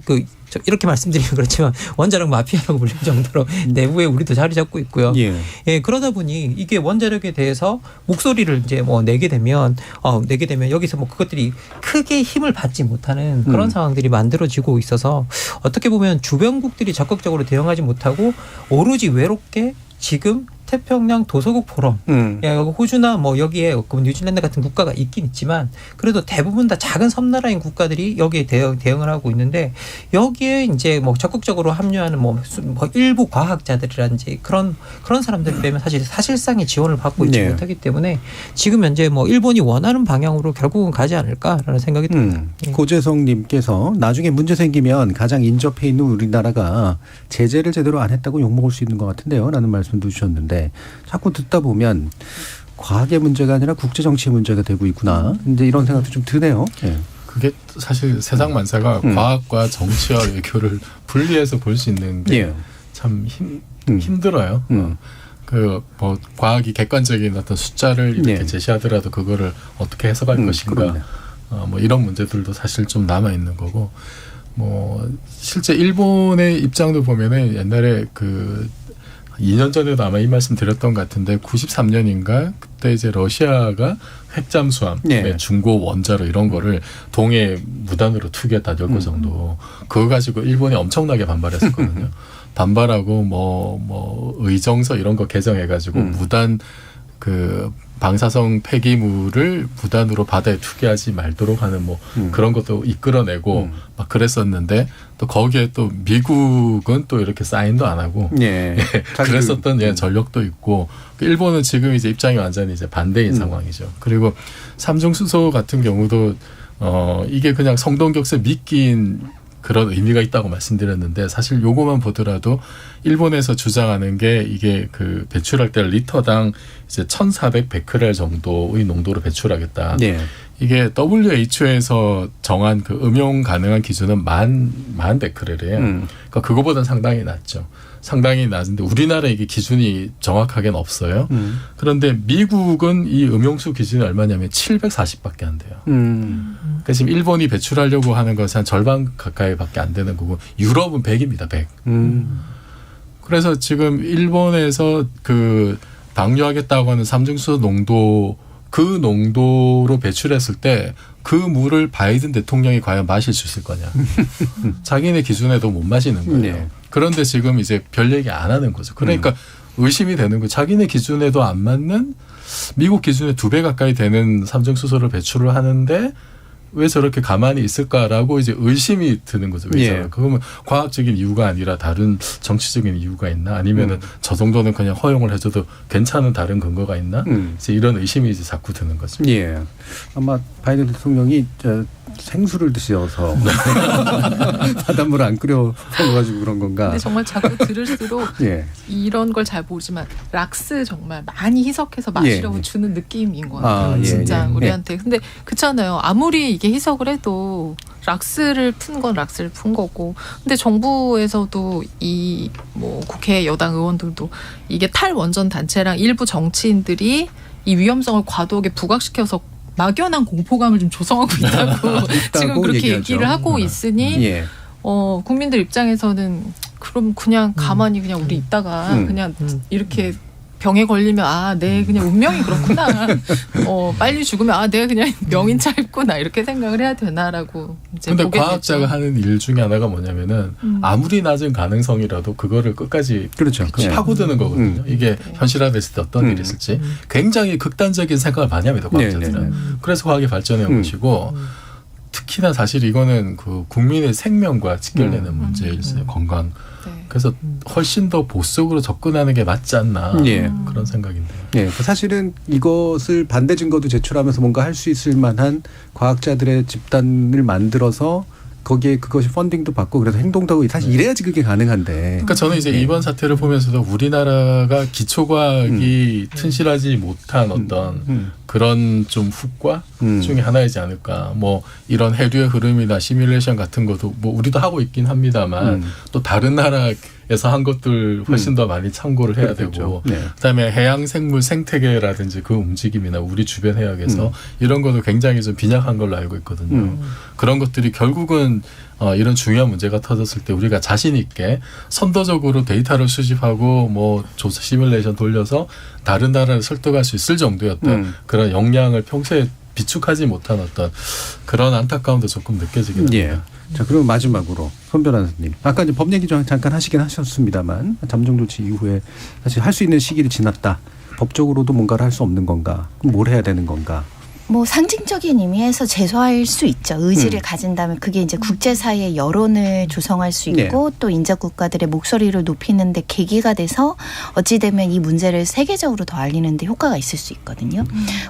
S6: 이렇게 말씀드리면 그렇지만 원자력 마피아라고 불릴 정도로 내부에 우리도 자리 잡고 있고요. 예, 그러다 보니 이게 원자력에 대해서 목소리를 이제 뭐 내게 되면 여기서 뭐 그것들이 크게 힘을 받지 못하는 그런 상황들이 만들어지고 있어서 어떻게 보면 주변국들이 적극적으로 대응하지 못하고 오로지 외롭게 지금 태평양 도서국 포럼, 호주나 뭐 여기에 뉴질랜드 같은 국가가 있긴 있지만 그래도 대부분 다 작은 섬나라인 국가들이 여기에 대응을 하고 있는데 여기에 이제 뭐 적극적으로 합류하는 뭐 일부 과학자들이라든지 그런 사람들 빼면 사실상의 지원을 받고 있지 못하기 때문에 지금 현재 뭐 일본이 원하는 방향으로 결국은 가지 않을까라는 생각이 듭니다.
S2: 고재성님께서 나중에 문제 생기면 가장 인접해 있는 우리나라가 제재를 제대로 안 했다고 욕먹을 수 있는 것 같은데요. 라는 말씀도 주셨는데 자꾸 듣다 보면 과학의 문제가 아니라 국제정치의 문제가 되고 있구나. 근데 이런 생각도 좀 드네요. 예.
S3: 그게 사실 세상 만사가 과학과 정치와 외교를 분리해서 볼 수 있는 게 참 힘들어요. 그 뭐 과학이 객관적인 어떤 숫자를 이렇게 제시하더라도 그거를 어떻게 해석할 것인가. 뭐 이런 문제들도 사실 좀 남아 있는 거고. 뭐 실제 일본의 입장도 보면은 옛날에 2년 전에도 아마 이 말씀 드렸던 것 같은데 93년인가 그때 이제 러시아가 핵잠수함, 중고 원자로 이런 거를 동해 무단으로 투기했다 10거 정도. 그거 가지고 일본이 엄청나게 반발했었거든요. 반발하고 뭐 의정서 이런 거 개정해가지고 무단 방사성 폐기물을 무단으로 바다에 투기하지 말도록 하는 뭐 그런 것도 이끌어내고 막 그랬었는데 또 거기에 또 미국은 또 이렇게 사인도 안 하고 그랬었던 전력도 있고 일본은 지금 이제 입장이 완전히 이제 반대인 상황이죠. 그리고 삼중수소 같은 경우도 이게 그냥 성동격세 미끼인 그런 의미가 있다고 말씀드렸는데 사실 요거만 보더라도 일본에서 주장하는 게 이게 그 배출할 때 리터당 이제 1,400 베크렐 정도의 농도로 배출하겠다. 네. 이게 WHO에서 정한 그 음용 가능한 기준은 만 베크렐이에요. 그러니까 그거보다는 상당히 낮죠. 상당히 낮은데 우리나라 이게 기준이 정확하게는 없어요. 그런데 미국은 이 음용수 기준이 얼마냐면 740밖에 안 돼요. 그러니까 지금 일본이 배출하려고 하는 것은 한 절반 가까이밖에 안 되는 거고 유럽은 100입니다. 100. 그래서 지금 일본에서 그 방류하겠다고 하는 삼중수소 농도 그 농도로 배출했을 때 그 물을 바이든 대통령이 과연 마실 수 있을 거냐. 자기네 기준에도 못 마시는 거예요. 네. 그런데 지금 이제 별 얘기 안 하는 거죠. 그러니까 의심이 되는 거예요. 자기네 기준에도 안 맞는 미국 기준에 2배 가까이 되는 삼중수소를 배출을 하는데 왜 저렇게 가만히 있을까라고 이제 의심이 드는 거죠. 왜 그러면 과학적인 이유가 아니라 다른 정치적인 이유가 있나? 아니면은 저 정도는 그냥 허용을 해줘도 괜찮은 다른 근거가 있나? 이제 이런 의심이 이제 자꾸 드는 거죠.
S2: 예. 아마 바이든 대통령이 생수를 드셔서 바닷물 안 끓여 먹어가지고 그런 건가?
S7: 근데 정말 자꾸 들을수록 이런 걸 잘 모르지만 락스 정말 많이 희석해서 마시려고 주는 느낌인 것 같아요. 진짜 우리한테. 근데 그렇잖아요. 아무리 이게 희석을 해도 락스를 푼 건 락스를 푼 거고. 근데 정부에서도 이 뭐 국회 여당 의원들도 이게 탈원전 단체랑 일부 정치인들이 이 위험성을 과도하게 부각시켜서 막연한 공포감을 좀 조성하고 있다고 지금 그렇게 얘기를 하고 있으니 국민들 입장에서는 그럼 그냥 가만히 그냥 우리 있다가 그냥 이렇게 병에 걸리면 내 그냥 운명이 그렇구나. 빨리 죽으면 내가 그냥 명인 차입구나 이렇게 생각을 해야 되나라고 이제
S3: 근데
S7: 보게
S3: 과학자가
S7: 되죠.
S3: 하는 일 중에 하나가 뭐냐면은 아무리 낮은 가능성이라도 그거를 끝까지 파고드는 거거든요. 이게 현실화됐을 때 어떤 일이 있을지 굉장히 극단적인 생각을 많이 합니다. 과학자들은. 그래서 과학이 발전해 온 것이고 특히나 사실 이거는 그 국민의 생명과 직결되는 문제일세요. 건강. 그래서 훨씬 더 보수적으로 접근하는 게 맞지 않나 그런 생각인데요.
S2: 사실은 이것을 반대 증거도 제출하면서 뭔가 할 수 있을 만한 과학자들의 집단을 만들어서 거기에 그것이 펀딩도 받고 그래서 행동도 하고 사실 이래야지 그게 가능한데.
S3: 그러니까 저는 이제 이번 사태를 보면서도 우리나라가 기초과학이 튼실하지 못한 어떤 그런 좀 후과 중에 하나이지 않을까. 뭐 이런 해류의 흐름이나 시뮬레이션 같은 것도 뭐 우리도 하고 있긴 합니다만 또 다른 나라에서 한 것들 훨씬 더 많이 참고를 해야 되고 그다음에 해양 생물 생태계라든지 그 움직임이나 우리 주변 해역에서 이런 것도 굉장히 좀 빈약한 걸로 알고 있거든요. 그런 것들이 결국은 이런 중요한 문제가 터졌을 때 우리가 자신 있게 선도적으로 데이터를 수집하고 뭐 조사 시뮬레이션 돌려서 다른 나라를 설득할 수 있을 정도였던 그런 역량을 평소에 비축하지 못한 어떤 그런 안타까움도 조금 느껴지긴 합니다.
S2: 자, 그럼 마지막으로 손 변호사님. 아까 이제 법 얘기 좀 잠깐 하시긴 하셨습니다만 잠정 조치 이후에 사실 할 수 있는 시기를 지났다. 법적으로도 뭔가를 할 수 없는 건가? 그럼 뭘 해야 되는 건가?
S5: 뭐 상징적인 의미에서 제소할 수 있죠. 의지를 가진다면 그게 이제 국제사회의 여론을 조성할 수 있고 또 인접 국가들의 목소리를 높이는 데 계기가 돼서 어찌 되면 이 문제를 세계적으로 더 알리는 데 효과가 있을 수 있거든요.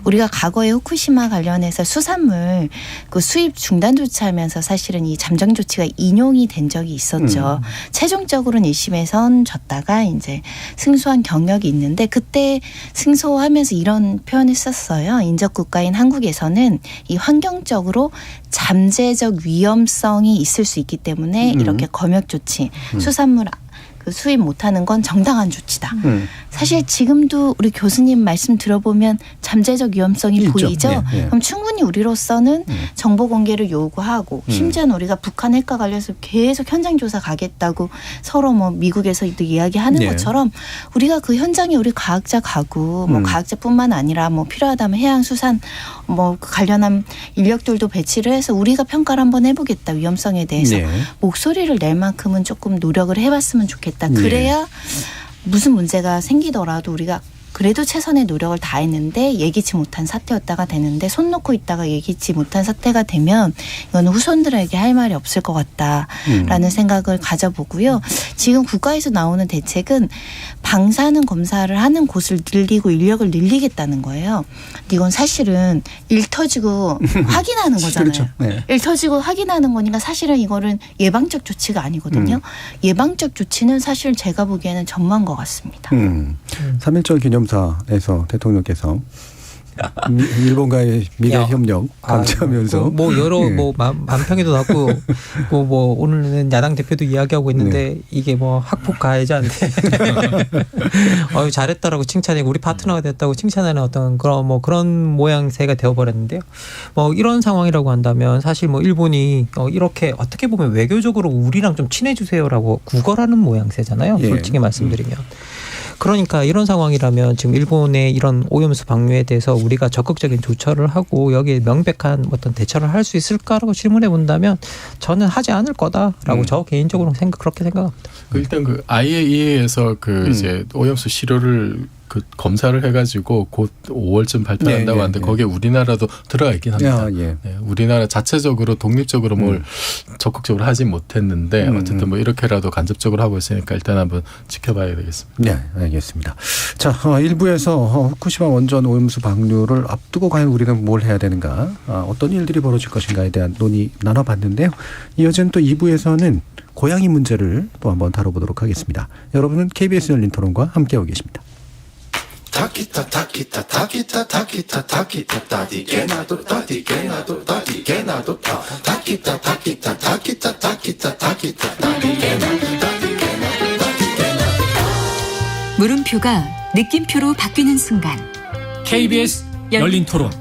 S5: 우리가 과거에 후쿠시마 관련해서 수산물 그 수입 중단 조치하면서 사실은 이 잠정 조치가 인용이 된 적이 있었죠. 최종적으로는 1심에선 졌다가 이제 승소한 경력이 있는데 그때 승소하면서 이런 표현을 썼어요. 인접 국가인 한국에서는 이 환경적으로 잠재적 위험성이 있을 수 있기 때문에 이렇게 검역 조치, 수산물 그 수입 못하는 건 정당한 조치다. 사실 지금도 우리 교수님 말씀 들어보면 잠재적 위험성이 있죠. 보이죠. 그럼 충분히 우리로서는 정보 공개를 요구하고 심지어는 우리가 북한 핵과 관련해서 계속 현장 조사 가겠다고 서로 뭐 미국에서도 이야기하는 것처럼 우리가 그 현장에 우리 과학자 가고 뭐 과학자뿐만 아니라 뭐 필요하다면 해양수산 뭐 관련한 인력들도 배치를 해서 우리가 평가를 한번 해보겠다. 위험성에 대해서 목소리를 낼 만큼은 조금 노력을 해봤으면 좋겠다. 그래야 무슨 문제가 생기더라도 우리가 그래도 최선의 노력을 다했는데 예기치 못한 사태였다가 되는데 손 놓고 있다가 예기치 못한 사태가 되면 이건 후손들에게 할 말이 없을 것 같다라는 생각을 가져보고요. 지금 국가에서 나오는 대책은 방사능 검사를 하는 곳을 늘리고 인력을 늘리겠다는 거예요. 근데 이건 사실은 일 터지고 확인하는 거잖아요.
S2: 그렇죠. 네.
S5: 일 터지고 확인하는 거니까 사실은 이거는 예방적 조치가 아니거든요. 예방적 조치는 사실 제가 보기에는 전무한 것 같습니다.
S2: 3.1절 기념사에서 대통령께서 일본과의 미래 협력 강조하면서
S6: 뭐 여러 뭐 만평에도 나고 뭐 오늘은 야당 대표도 이야기하고 있는데 이게 뭐 학폭 가해자인데 잘했다라고 칭찬하고 우리 파트너가 됐다고 칭찬하는 어떤 그런 모양새가 되어버렸는데요. 뭐 이런 상황이라고 한다면 사실 뭐 일본이 이렇게 어떻게 보면 외교적으로 우리랑 좀 친해주세요라고 구걸하는 모양새잖아요. 솔직히 말씀드리면. 그러니까 이런 상황이라면 지금 일본의 이런 오염수 방류에 대해서 우리가 적극적인 조처를 하고 여기에 명백한 어떤 대처를 할 수 있을까라고 질문해 본다면 저는 하지 않을 거다라고 저 개인적으로 그렇게 생각합니다.
S3: 일단 그 IAEA에서 이제 오염수 시료를 검사를 해가지고 곧 5월쯤 발표한다고 하는데 거기에 우리나라도 들어가 있긴 합니다. 네, 우리나라 자체적으로 독립적으로 뭘 적극적으로 하지 못했는데 어쨌든 뭐 이렇게라도 간접적으로 하고 있으니까 일단 한번 지켜봐야 되겠습니다.
S2: 네, 알겠습니다. 자, 1부에서 후쿠시마 원전 오염수 방류를 앞두고 과연 우리는 뭘 해야 되는가, 어떤 일들이 벌어질 것인가에 대한 논의 나눠봤는데요. 이어지는 또 2부에서는 고양이 문제를 또 한번 다뤄보도록 하겠습니다. 여러분은 KBS 열린 토론과 함께하고 계십니다.
S12: 타키타 타키타 타키타 타키타 타키타 타디게나도 타디게나도 타디게나도 타키타 타키타 타키타 타키타 타키타 타디게나도 타디게나도 타디게나도
S13: 물음표가 느낌표로 바뀌는 순간
S14: KBS 열린 토론.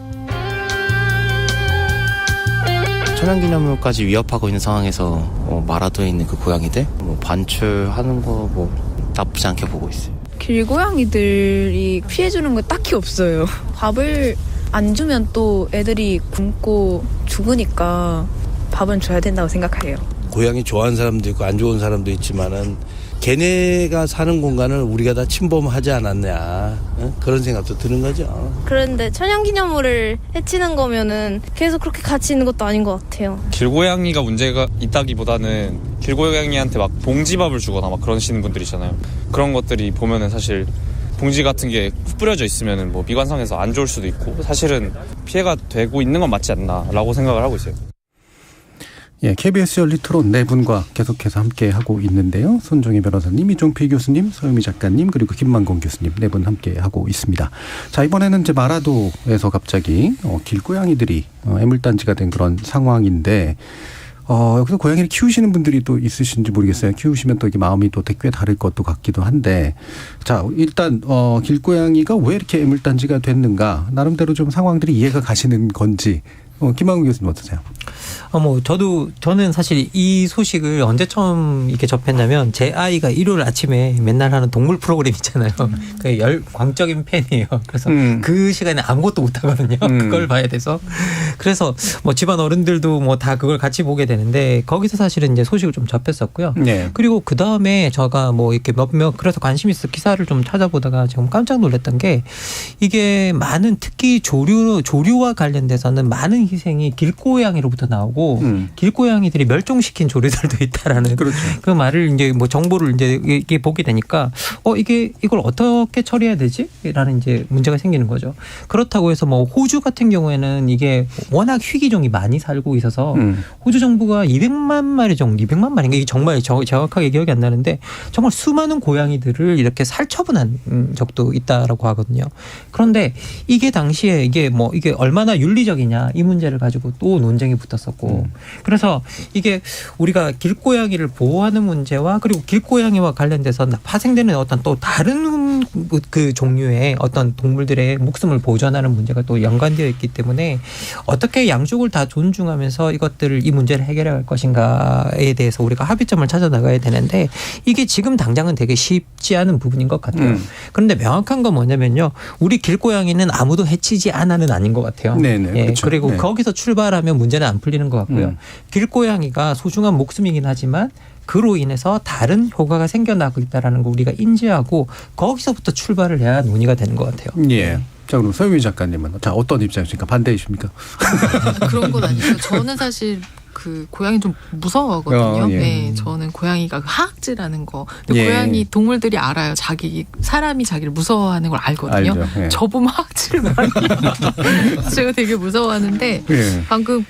S15: 천연기념물까지 위협하고 있는 상황에서 마라도에 있는 그 고양이들 반출하는 거 나쁘지 않게 보고 있어요.
S16: 길고양이들이 피해주는 거 딱히 없어요. 밥을 안 주면 또 애들이 굶고 죽으니까 밥은 줘야 된다고 생각해요.
S17: 고양이 좋아하는 사람도 있고 안 좋은 사람도 있지만은 걔네가 사는 공간을 우리가 다 침범하지 않았냐, 그런 생각도 드는 거죠.
S18: 그런데 천연기념물을 해치는 거면은 계속 그렇게 같이 있는 것도 아닌 것 같아요.
S19: 길고양이가 문제가 있다기보다는 길고양이한테 막 봉지밥을 주거나 막 그러시는 분들이잖아요. 그런 것들이 보면은 사실 봉지 같은 게 뿌려져 있으면은 뭐 미관상에서 안 좋을 수도 있고 사실은 피해가 되고 있는 건 맞지 않나라고 생각을 하고 있어요.
S2: KBS 열린 토론 네 분과 계속해서 함께하고 있는데요. 손정혜 변호사님, 이종필 교수님, 서유미 작가님, 그리고 김만공 교수님 네 분 함께하고 있습니다. 자, 이번에는 이제 마라도에서 갑자기 길고양이들이 애물단지가 된 그런 상황인데 여기서 고양이를 키우시는 분들이 또 있으신지 모르겠어요. 키우시면 또 이게 마음이 또 꽤 다를 것도 같기도 한데, 자, 일단 길고양이가 왜 이렇게 애물단지가 됐는가, 나름대로 좀 상황들이 이해가 가시는 건지 김만공 교수님 어떠세요?
S6: 저는 사실 이 소식을 언제 처음 이렇게 접했냐면 제 아이가 일요일 아침에 맨날 하는 동물 프로그램 있잖아요. 그 광적인 팬이에요. 그래서 그 시간에 아무것도 못 하거든요. 그걸 봐야 돼서. 그래서 뭐 집안 어른들도 뭐 다 그걸 같이 보게 되는데 거기서 사실은 이제 소식을 좀 접했었고요. 네. 그리고 그 다음에 제가 뭐 이렇게 몇몇 그래서 관심 있어 기사를 좀 찾아보다가 지금 깜짝 놀랐던 게 이게 많은 특히 조류와 관련돼서는 많은 희생이 길고양이로부터 나오고 길고양이들이 멸종시킨 조류들도 있다라는 그 말을 이제 뭐 정보를 이제 이게 보게 되니까 이걸 어떻게 처리해야 되지?라는 이제 문제가 생기는 거죠. 그렇다고 해서 뭐 호주 같은 경우에는 이게 워낙 희귀종이 많이 살고 있어서 호주 정부가 200만 마리 정도, 200만 마리인가 이게 정말 정확하게 기억이 안 나는데 정말 수많은 고양이들을 이렇게 살처분한 적도 있다라고 하거든요. 그런데 이게 당시에 이게 얼마나 윤리적이냐 이 문제를 가지고 또 논쟁이 붙었었고 그래서 이게 우리가 길고양이를 보호하는 문제와 그리고 길고양이와 관련돼서 파생되는 어떤 또 다른 그 종류의 어떤 동물들의 목숨을 보존하는 문제가 또 연관되어 있기 때문에 어떻게 양쪽을 다 존중하면서 이 문제를 해결할 것인가에 대해서 우리가 합의점을 찾아 나가야 되는데 이게 지금 당장은 되게 쉽지 않은 부분인 것 같아요. 그런데 명확한 건 뭐냐면요. 우리 길고양이는 아무도 해치지 않아는 아닌 것 같아요. 네네, 그렇죠. 그리고 거기서 출발하면 문제는 안 풀리는 것 같고요. 길고양이가 소중한 목숨이긴 하지만 그로 인해서 다른 효과가 생겨나고 있다라는 걸 우리가 인지하고 거기서부터 출발을 해야 논의가 되는 것 같아요.
S2: 예. 자, 그럼 서유미 작가님은 어떤 입장이십니까? 반대이십니까?
S7: 그런 건 아니죠. 저는 사실 그 고양이 좀 무서워하거든요.
S2: 예.
S7: 네, 저는 고양이가 하악질하는 거. 근데
S2: 예.
S7: 고양이 동물들이 알아요. 사람이 자기를 무서워하는 걸 알거든요.
S2: 알죠. 예.
S7: 저보면 하악질을 많이 해요. 제가 되게 무서워하는데
S2: 예.
S7: 방금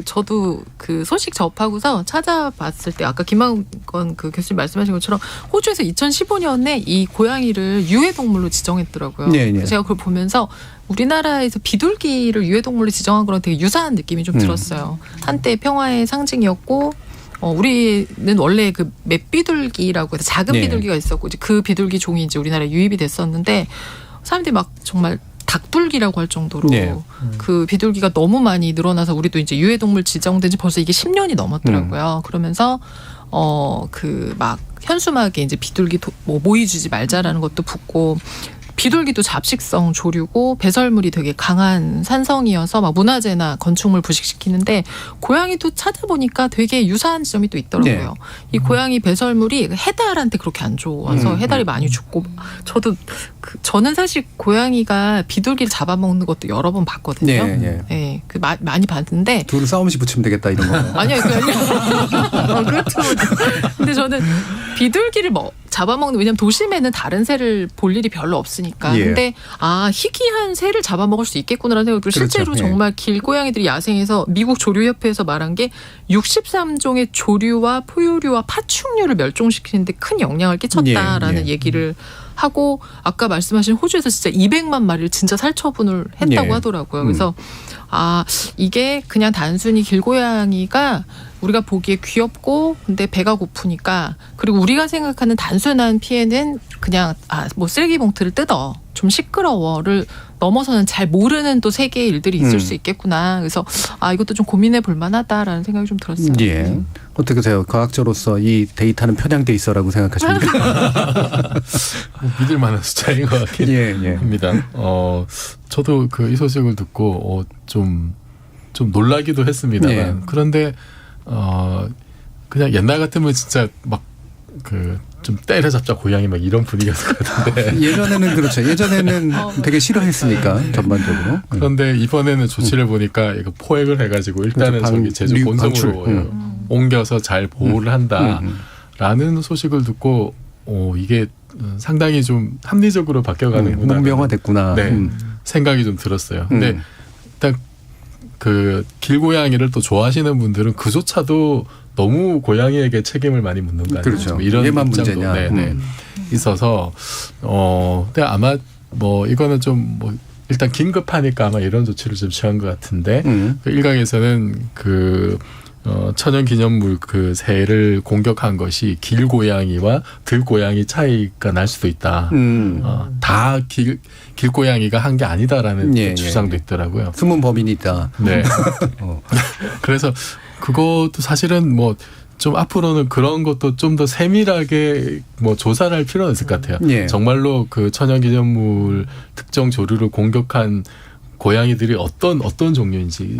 S7: 저도 그 소식 접하고서 찾아봤을 때 아까 김만건 그 교수님 말씀하신 것처럼 호주에서 2015년에 이 고양이를 유해동물로 지정했더라고요.
S2: 예, 예.
S7: 그래서 제가 그걸 보면서 우리나라에서 비둘기를 유해동물로 지정한 거랑 되게 유사한 느낌이 좀 들었어요. 한때 평화의 상징이었고 우리는 원래 그 맷비둘기라고 해서 작은
S2: 네.
S7: 비둘기가 있었고 이제 그 비둘기 종이 이제 우리나라에 유입이 됐었는데 사람들이 막 정말 닭둘기라고 할 정도로
S2: 네.
S7: 그 비둘기가 너무 많이 늘어나서 우리도 이제 유해동물 지정된 지 벌써 이게 10년이 넘었더라고요. 그러면서 그 막 현수막에 이제 비둘기 모이 주지 말자라는 것도 붙고 비둘기도 잡식성 조류고 배설물이 되게 강한 산성이어서 막 문화재나 건축물 부식시키는데 고양이도 찾아보니까 되게 유사한 지점이 또 있더라고요.
S2: 네.
S7: 이 고양이 배설물이 해달한테 그렇게 안 좋아서 해달이 많이 죽고 저는 사실 고양이가 비둘기를 잡아먹는 것도 여러 번 봤거든요.
S2: 네,
S7: 네, 많이 봤는데
S2: 둘을 싸움시 붙이면 되겠다 이런 거.
S7: 아니요, 그게 아니라 그렇죠. 근데 저는 비둘기를 잡아먹는 왜냐면 도심에는 다른 새를 볼 일이 별로 없으니까.
S2: 예.
S7: 근데 희귀한 새를 잡아먹을 수 있겠구나라는 생각이 들고 실제로
S2: 그렇죠.
S7: 정말 길고양이들이 야생에서 미국 조류협회에서 말한 게 63종의 조류와 포유류와 파충류를 멸종시키는데 큰 영향을 끼쳤다라는
S2: 예.
S7: 얘기를 하고 아까 말씀하신 호주에서 진짜 200만 마리를 진짜 살처분을 했다고
S2: 예.
S7: 하더라고요. 그래서 이게 그냥 단순히 길고양이가 우리가 보기에 귀엽고 근데 배가 고프니까 그리고 우리가 생각하는 단순한 피해는 그냥 쓰레기 봉투를 뜯어 좀 시끄러워를 넘어서는 잘 모르는 또 세계의 일들이 있을 수 있겠구나. 그래서 이것도 좀 고민해 볼 만하다라는 생각이 좀 들었어요.
S2: 예. 어떻게 보세요? 과학자로서 이 데이터는 편향돼 있어라고 생각하십니까?
S3: 믿을 만한 숫자인 것 같긴 합니다. 저도 이 소식을 듣고 좀 놀라기도 했습니다만
S2: 예.
S3: 그런데 그냥 옛날 같으면 진짜 좀 때려잡자 고양이 막 이런 분위기였을 것 같은데
S2: 예전에는 그렇죠. 예전에는 되게 싫어했으니까 전반적으로.
S3: 그런데 이번에는 조치를 보니까 이거 포획을 해가지고 일단은
S2: 그렇죠.
S3: 제주 본성으로 옮겨서 잘 보호를 한다라는 소식을 듣고 이게 상당히 좀 합리적으로 바뀌어가는구나.
S2: 문명화됐구나.
S3: 네, 생각이 좀 들었어요. 근데 딱 그 길고양이를 또 좋아하시는 분들은 그조차도 너무 고양이에게 책임을 많이 묻는 거 아니에요?
S2: 그렇죠.
S3: 이런
S2: 얘만
S3: 입장도
S2: 문제냐.
S3: 있어서 근데 아마 이거는 좀 일단 긴급하니까 아마 이런 조치를 좀 취한 것 같은데 그 일각에서는 천연기념물 새를 공격한 것이 길고양이와 들고양이 차이가 날 수도 있다. 다 길고양이가 한 게 아니다라는 주장도 있더라고요.
S2: 숨은 범인이 있다.
S3: 네. 그래서 그것도 사실은 좀 앞으로는 그런 것도 좀 더 세밀하게 조사를 할 필요는 있을 것 같아요. 정말로 그 천연기념물 특정 조류를 공격한 고양이들이 어떤 종류인지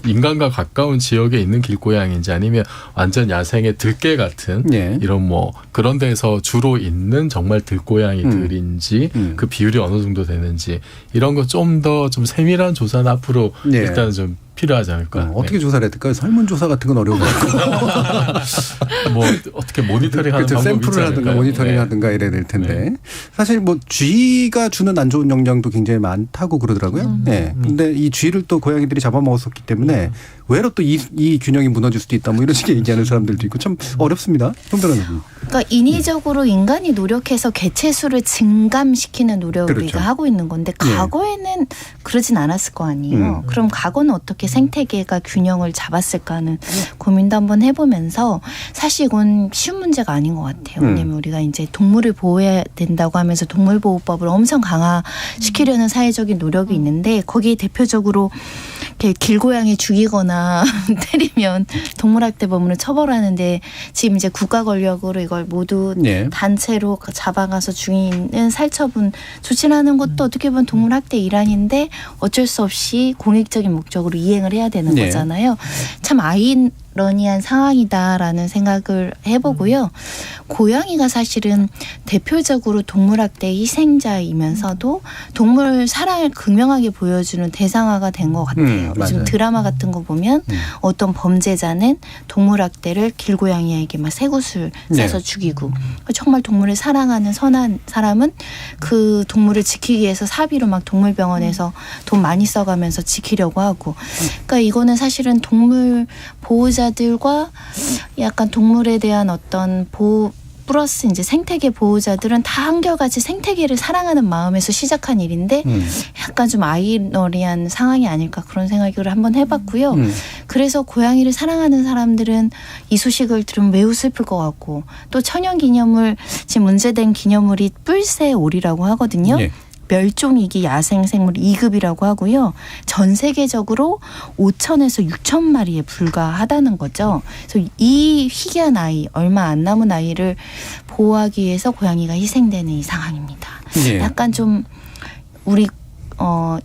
S3: 인간과 가까운 지역에 있는 길고양이인지 아니면 완전 야생의 들개 같은 이런 그런 데서 주로 있는 정말 들고양이들인지 그 비율이 어느 정도 되는지 이런 거 좀 더 좀 세밀한 조사는 앞으로 일단은 좀 필요하지 않을까.
S2: 어떻게 조사를 해야 될까요? 설문조사 같은 건 어려운 것 같고.
S3: 어떻게 모니터링하는 방법이
S2: 샘플을 하든가 모니터링 하든가 이래야 될 텐데. 사실 쥐가 주는 안 좋은 영향도 굉장히 많다고 그러더라고요. 근데 이 쥐를 또 고양이들이 잡아먹었었기 때문에 외로 또 이 균형이 무너질 수도 있다. 이런 식의 얘기하는 사람들도 있고 참 어렵습니다. 송 변호사님.
S5: 그러니까 인위적으로 인간이 노력해서 개체수를 증감시키는 노력을 우리가 하고 있는 건데 과거에는 그러진 않았을 거 아니에요. 그럼 과거는 어떻게 생태계가 균형을 잡았을까 하는 고민도 한번 해보면서 사실 이건 쉬운 문제가 아닌 것 같아요. 왜냐하면 우리가 이제 동물을 보호해야 된다고 하면서 동물보호법을 엄청 강화시키려는 사회적인 노력이 있는데 거기에 대표적으로 이렇게 길고양이 죽이거나 때리면 동물학대범으로 처벌하는데 지금 이제 국가 권력으로 이걸 모두 단체로 잡아가서 죽이는 살처분 조치를 하는 것도 어떻게 보면 동물학대 일환인데 어쩔 수 없이 공익적인 목적으로 이행을 해야 되는 거잖아요. 참 아이러니한 상황이다라는 생각을 해보고요. 고양이가 사실은 대표적으로 동물학대 희생자이면서도 동물 사랑을 극명하게 보여주는 대상화가 된 것 같아요. 요즘 드라마 같은 거 보면 어떤 범죄자는 동물학대를 길고양이에게 막 쇠구슬 쏴서 죽이고 정말 동물을 사랑하는 선한 사람은 그 동물을 지키기 위해서 사비로 막 동물병원에서 돈 많이 써가면서 지키려고 하고 그러니까 이거는 사실은 동물 보호자들과 약간 동물에 대한 어떤 보호 플러스 이제 생태계 보호자들은 다 한결같이 생태계를 사랑하는 마음에서 시작한 일인데 약간 좀 아이러니한 상황이 아닐까 그런 생각을 한번 해봤고요. 그래서 고양이를 사랑하는 사람들은 이 소식을 들으면 매우 슬플 것 같고 또 천연기념물 지금 문제된 기념물이 뿔새오리라고 하거든요. 예. 멸종위기 야생생물 2급이라고 하고요. 전 세계적으로 5천에서 6천 마리에 불과하다는 거죠. 그래서 이 희귀한 아이, 얼마 안 남은 아이를 보호하기 위해서 고양이가 희생되는 이 상황입니다. 예. 약간 좀 우리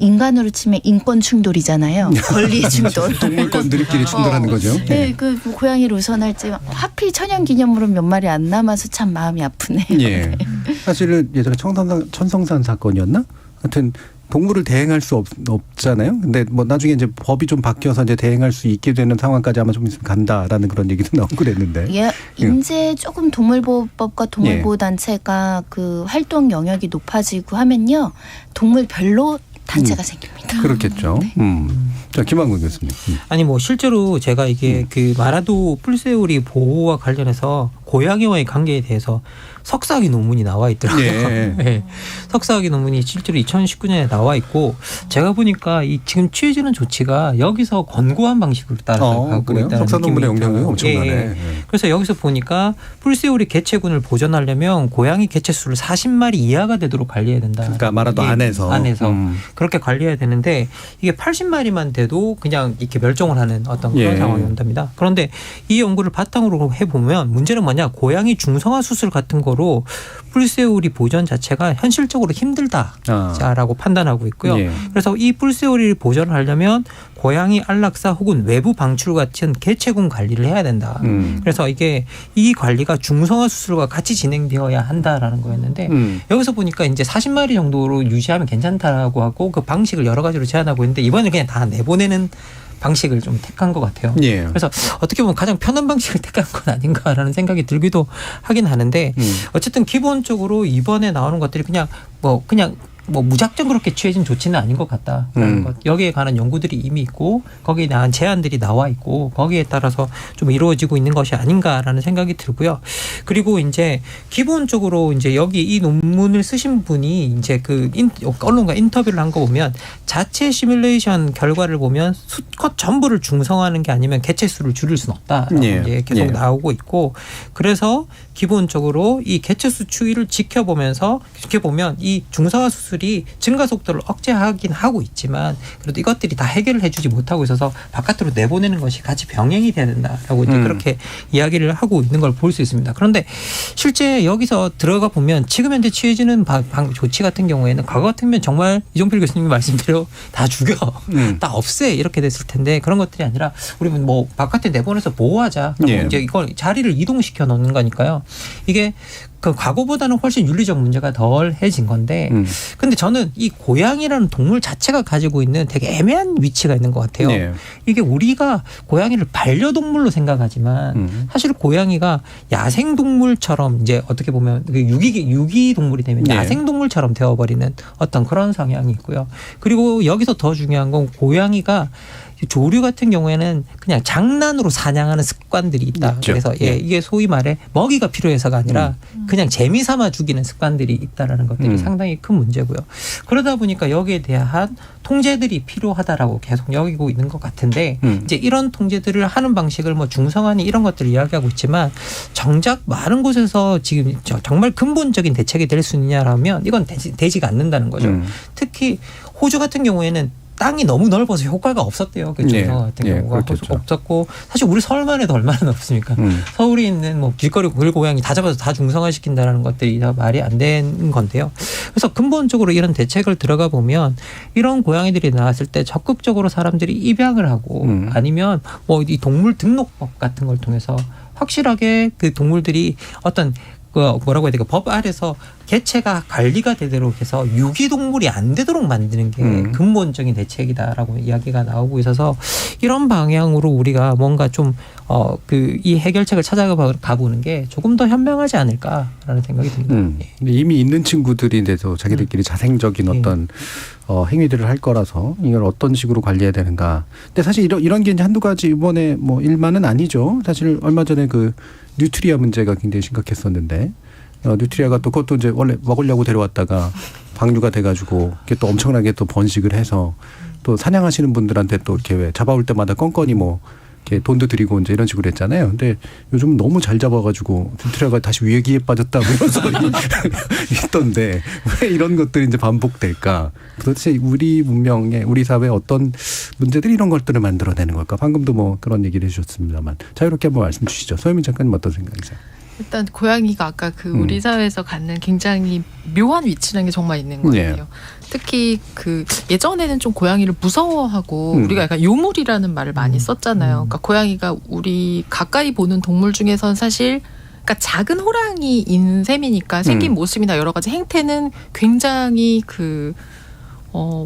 S5: 인간으로 치면 인권 충돌이잖아요. 권리의 충돌.
S2: 동물권들끼리 충돌하는 거죠.
S5: 네, 그 고양이를 우선할지 하필 천연기념물은 몇 마리 안 남아서 참 마음이 아프네요.
S2: 예. 사실은 예전에 천성산 사건이었나? 하여튼 동물을 대행할 수 없잖아요. 근데 뭐 나중에 이제 법이 좀 바뀌어서 이제 대행할 수 있게 되는 상황까지 아마 좀 있으면 간다라는 그런 얘기도 나오고 그랬는데.
S5: 예, 이제 조금 동물보호법과 동물보호단체가 그 활동 영역이 높아지고 하면요. 동물별로 단체가 생깁니다.
S2: 그렇겠죠. 네. 자, 김한근 교수님.
S6: 아니 뭐 실제로 제가 이게 그 마라도 뿔새오리 보호와 관련해서 고양이와의 관계에 대해서 석사학위 논문이 나와 있더라고요. 예. 네. 석사학위 논문이 실제로 2019년에 나와 있고 제가 보니까 이 지금 취해지는 조치가 여기서 권고한 방식으로 따라서 가고 있다는
S2: 석사 논문의 영향이 엄청나네.
S6: 예. 그래서 여기서 보니까 뿔새오리 개체군을 보존하려면 고양이 개체 수를 40마리 이하가 되도록 관리해야 된다.
S2: 그러니까 마라도 안에서.
S6: 그렇게 관리해야 되는데 이게 80마리만 돼도 그냥 이렇게 멸종을 하는 어떤 그런 상황이 온답니다. 그런데 이 연구를 바탕으로 해보면 문제는 뭐냐. 고양이 중성화 수술 같은 거로 뿔새오리 보존 자체가 현실적으로 힘들다라고 판단하고 있고요. 그래서 이 뿔새오리를 보존하려면 고양이 안락사 혹은 외부 방출 같은 개체군 관리를 해야 된다. 그래서 이게 이 관리가 중성화 수술과 같이 진행되어야 한다라는 거였는데 여기서 보니까 이제 40마리 정도로 유지하면 괜찮다라고 하고 그 방식을 여러 가지로 제안하고 있는데 이번에 그냥 다 내보내는 방식을 좀 택한 것 같아요. 예. 그래서 어떻게 보면 가장 편한 방식을 택한 건 아닌가라는 생각이 들기도 하긴 하는데 어쨌든 기본적으로 이번에 나오는 것들이 그냥 무작정 그렇게 취해진 조치는 아닌 것 같다라는 것. 여기에 관한 연구들이 이미 있고 거기에 대한 제안들이 나와 있고 거기에 따라서 좀 이루어지고 있는 것이 아닌가라는 생각이 들고요. 그리고 이제 기본적으로 이제 여기 이 논문을 쓰신 분이 이제 그 언론과 인터뷰를 한 거 보면 자체 시뮬레이션 결과를 보면 수컷 전부를 중성화하는 게 아니면 개체 수를 줄일 수는 없다라고 이제 계속 나오고 있고 그래서 기본적으로 이 개체 수 추이를 지켜보면 이 중성화 수술이 증가 속도를 억제하긴 하고 있지만 그래도 이것들이 다 해결을 해주지 못하고 있어서 바깥으로 내보내는 것이 같이 병행이 돼야 된다라고 이제 그렇게 이야기를 하고 있는 걸 볼 수 있습니다. 그런데 실제 여기서 들어가 보면 지금 현재 취해지는 조치 같은 경우에는 과거 같으면 정말 이종필 교수님이 말씀대로 다 죽여, 다 없애 이렇게 됐을 텐데 그런 것들이 아니라 우리는 뭐 바깥에 내보내서 보호하자. 이제 이걸 자리를 이동시켜 놓는 거니까요. 이게 그 과거보다는 훨씬 윤리적 문제가 덜해진 건데 근데 저는 이 고양이라는 동물 자체가 가지고 있는 되게 애매한 위치가 있는 것 같아요. 이게 우리가 고양이를 반려동물로 생각하지만 사실 고양이가 야생동물처럼 이제 어떻게 보면 유기동물이 되면 야생동물처럼 되어버리는 어떤 그런 성향이 있고요. 그리고 여기서 더 중요한 건 고양이가 조류 같은 경우에는 그냥 장난으로 사냥하는 습관들이 있다. 있죠. 그래서 이게 소위 말해 먹이가 필요해서가 아니라 그냥 재미삼아 죽이는 습관들이 있다라는 것들이 상당히 큰 문제고요. 그러다 보니까 여기에 대한 통제들이 필요하다라고 계속 여기고 있는 것 같은데 이제 이런 통제들을 하는 방식을 뭐 중성화니 이런 것들을 이야기하고 있지만 정작 많은 곳에서 지금 정말 근본적인 대책이 될 수 있느냐라면 이건 되지가 않는다는 거죠. 특히 호주 같은 경우에는 땅이 너무 넓어서 효과가 없었대요. 그 중성 같은 경우가 없었고 사실 우리 서울만 해도 얼마나 넓습니까? 서울에 있는 뭐 길거리 고양이 다 잡아서 다 중성화시킨다라는 것들이 다 말이 안 되는 건데요. 그래서 근본적으로 이런 대책을 들어가 보면 이런 고양이들이 나왔을 때 적극적으로 사람들이 입양을 하고 아니면 뭐 이 동물 등록법 같은 걸 통해서 확실하게 그 동물들이 어떤 그 뭐라고 해야 될까 법 아래서 개체가 관리가 되도록 해서 유기동물이 안 되도록 만드는 게 근본적인 대책이다라고 이야기가 나오고 있어서 이런 방향으로 우리가 뭔가 좀 그 이 해결책을 찾아가 보는 게 조금 더 현명하지 않을까라는 생각이 듭니다.
S2: 근데 이미 있는 친구들인데도 자기들끼리 자생적인 어떤 행위들을 할 거라서 이걸 어떤 식으로 관리해야 되는가. 근데 사실 이런 게 이제 한두 가지 이번에 뭐 일만은 아니죠. 사실 얼마 전에 그 뉴트리아 문제가 굉장히 심각했었는데 뉴트리아가 또 그것도 이제 원래 먹으려고 데려왔다가 방류가 돼가지고 이게 또 엄청나게 또 번식을 해서 또 사냥하시는 분들한테 또 이렇게 왜 잡아올 때마다 건건이 뭐 이렇게 돈도 드리고 이제 이런 식으로 했잖아요. 근데 요즘 너무 잘 잡아가지고 뉴트리아가 다시 위기에 빠졌다고 이런 소리 있던데 왜 이런 것들이 이제 반복될까? 도대체 우리 문명에 우리 사회에 어떤 문제들이 이런 것들을 만들어내는 걸까? 방금도 뭐 그런 얘기를 해주셨습니다만 자유롭게 한번 말씀 주시죠. 서혜민 작가님 어떤 생각이세요?
S7: 일단 고양이가 아까 그 우리 사회에서 갖는 굉장히 묘한 위치라는 게 정말 있는 것 같아요. 특히 그 예전에는 좀 고양이를 무서워하고 우리가 약간 요물이라는 말을 많이 썼잖아요. 그러니까 고양이가 우리 가까이 보는 동물 중에선 사실 그러니까 작은 호랑이인 셈이니까 생긴 모습이나 여러 가지 행태는 굉장히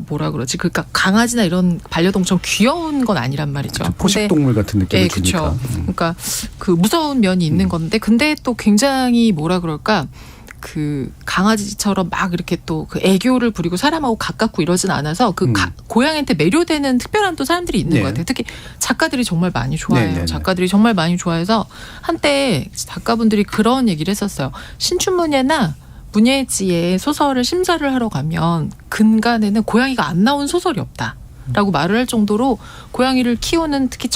S7: 뭐라 그러지? 그러니까 강아지나 이런 반려동물처럼 귀여운 건 아니란 말이죠.
S2: 그렇죠. 포식동물 같은 느낌을 주니까.
S7: 그렇죠. 그러니까 그 무서운 면이 있는 건데, 근데 또 굉장히 뭐라 그럴까? 그 강아지처럼 막 이렇게 또 그 애교를 부리고 사람하고 가깝고 이러진 않아서 그 고양이한테 매료되는 특별한 또 사람들이 있는 것 같아요. 특히 작가들이 정말 많이 좋아해요. 작가들이 정말 많이 좋아해서 한때 작가분들이 그런 얘기를 했었어요. 신춘문예나 문예지에 소설을 심사를 하러 가면 근간에는 고양이가 안 나온 소설이 없다라고 말을 할 정도로 고양이를 키우는 특히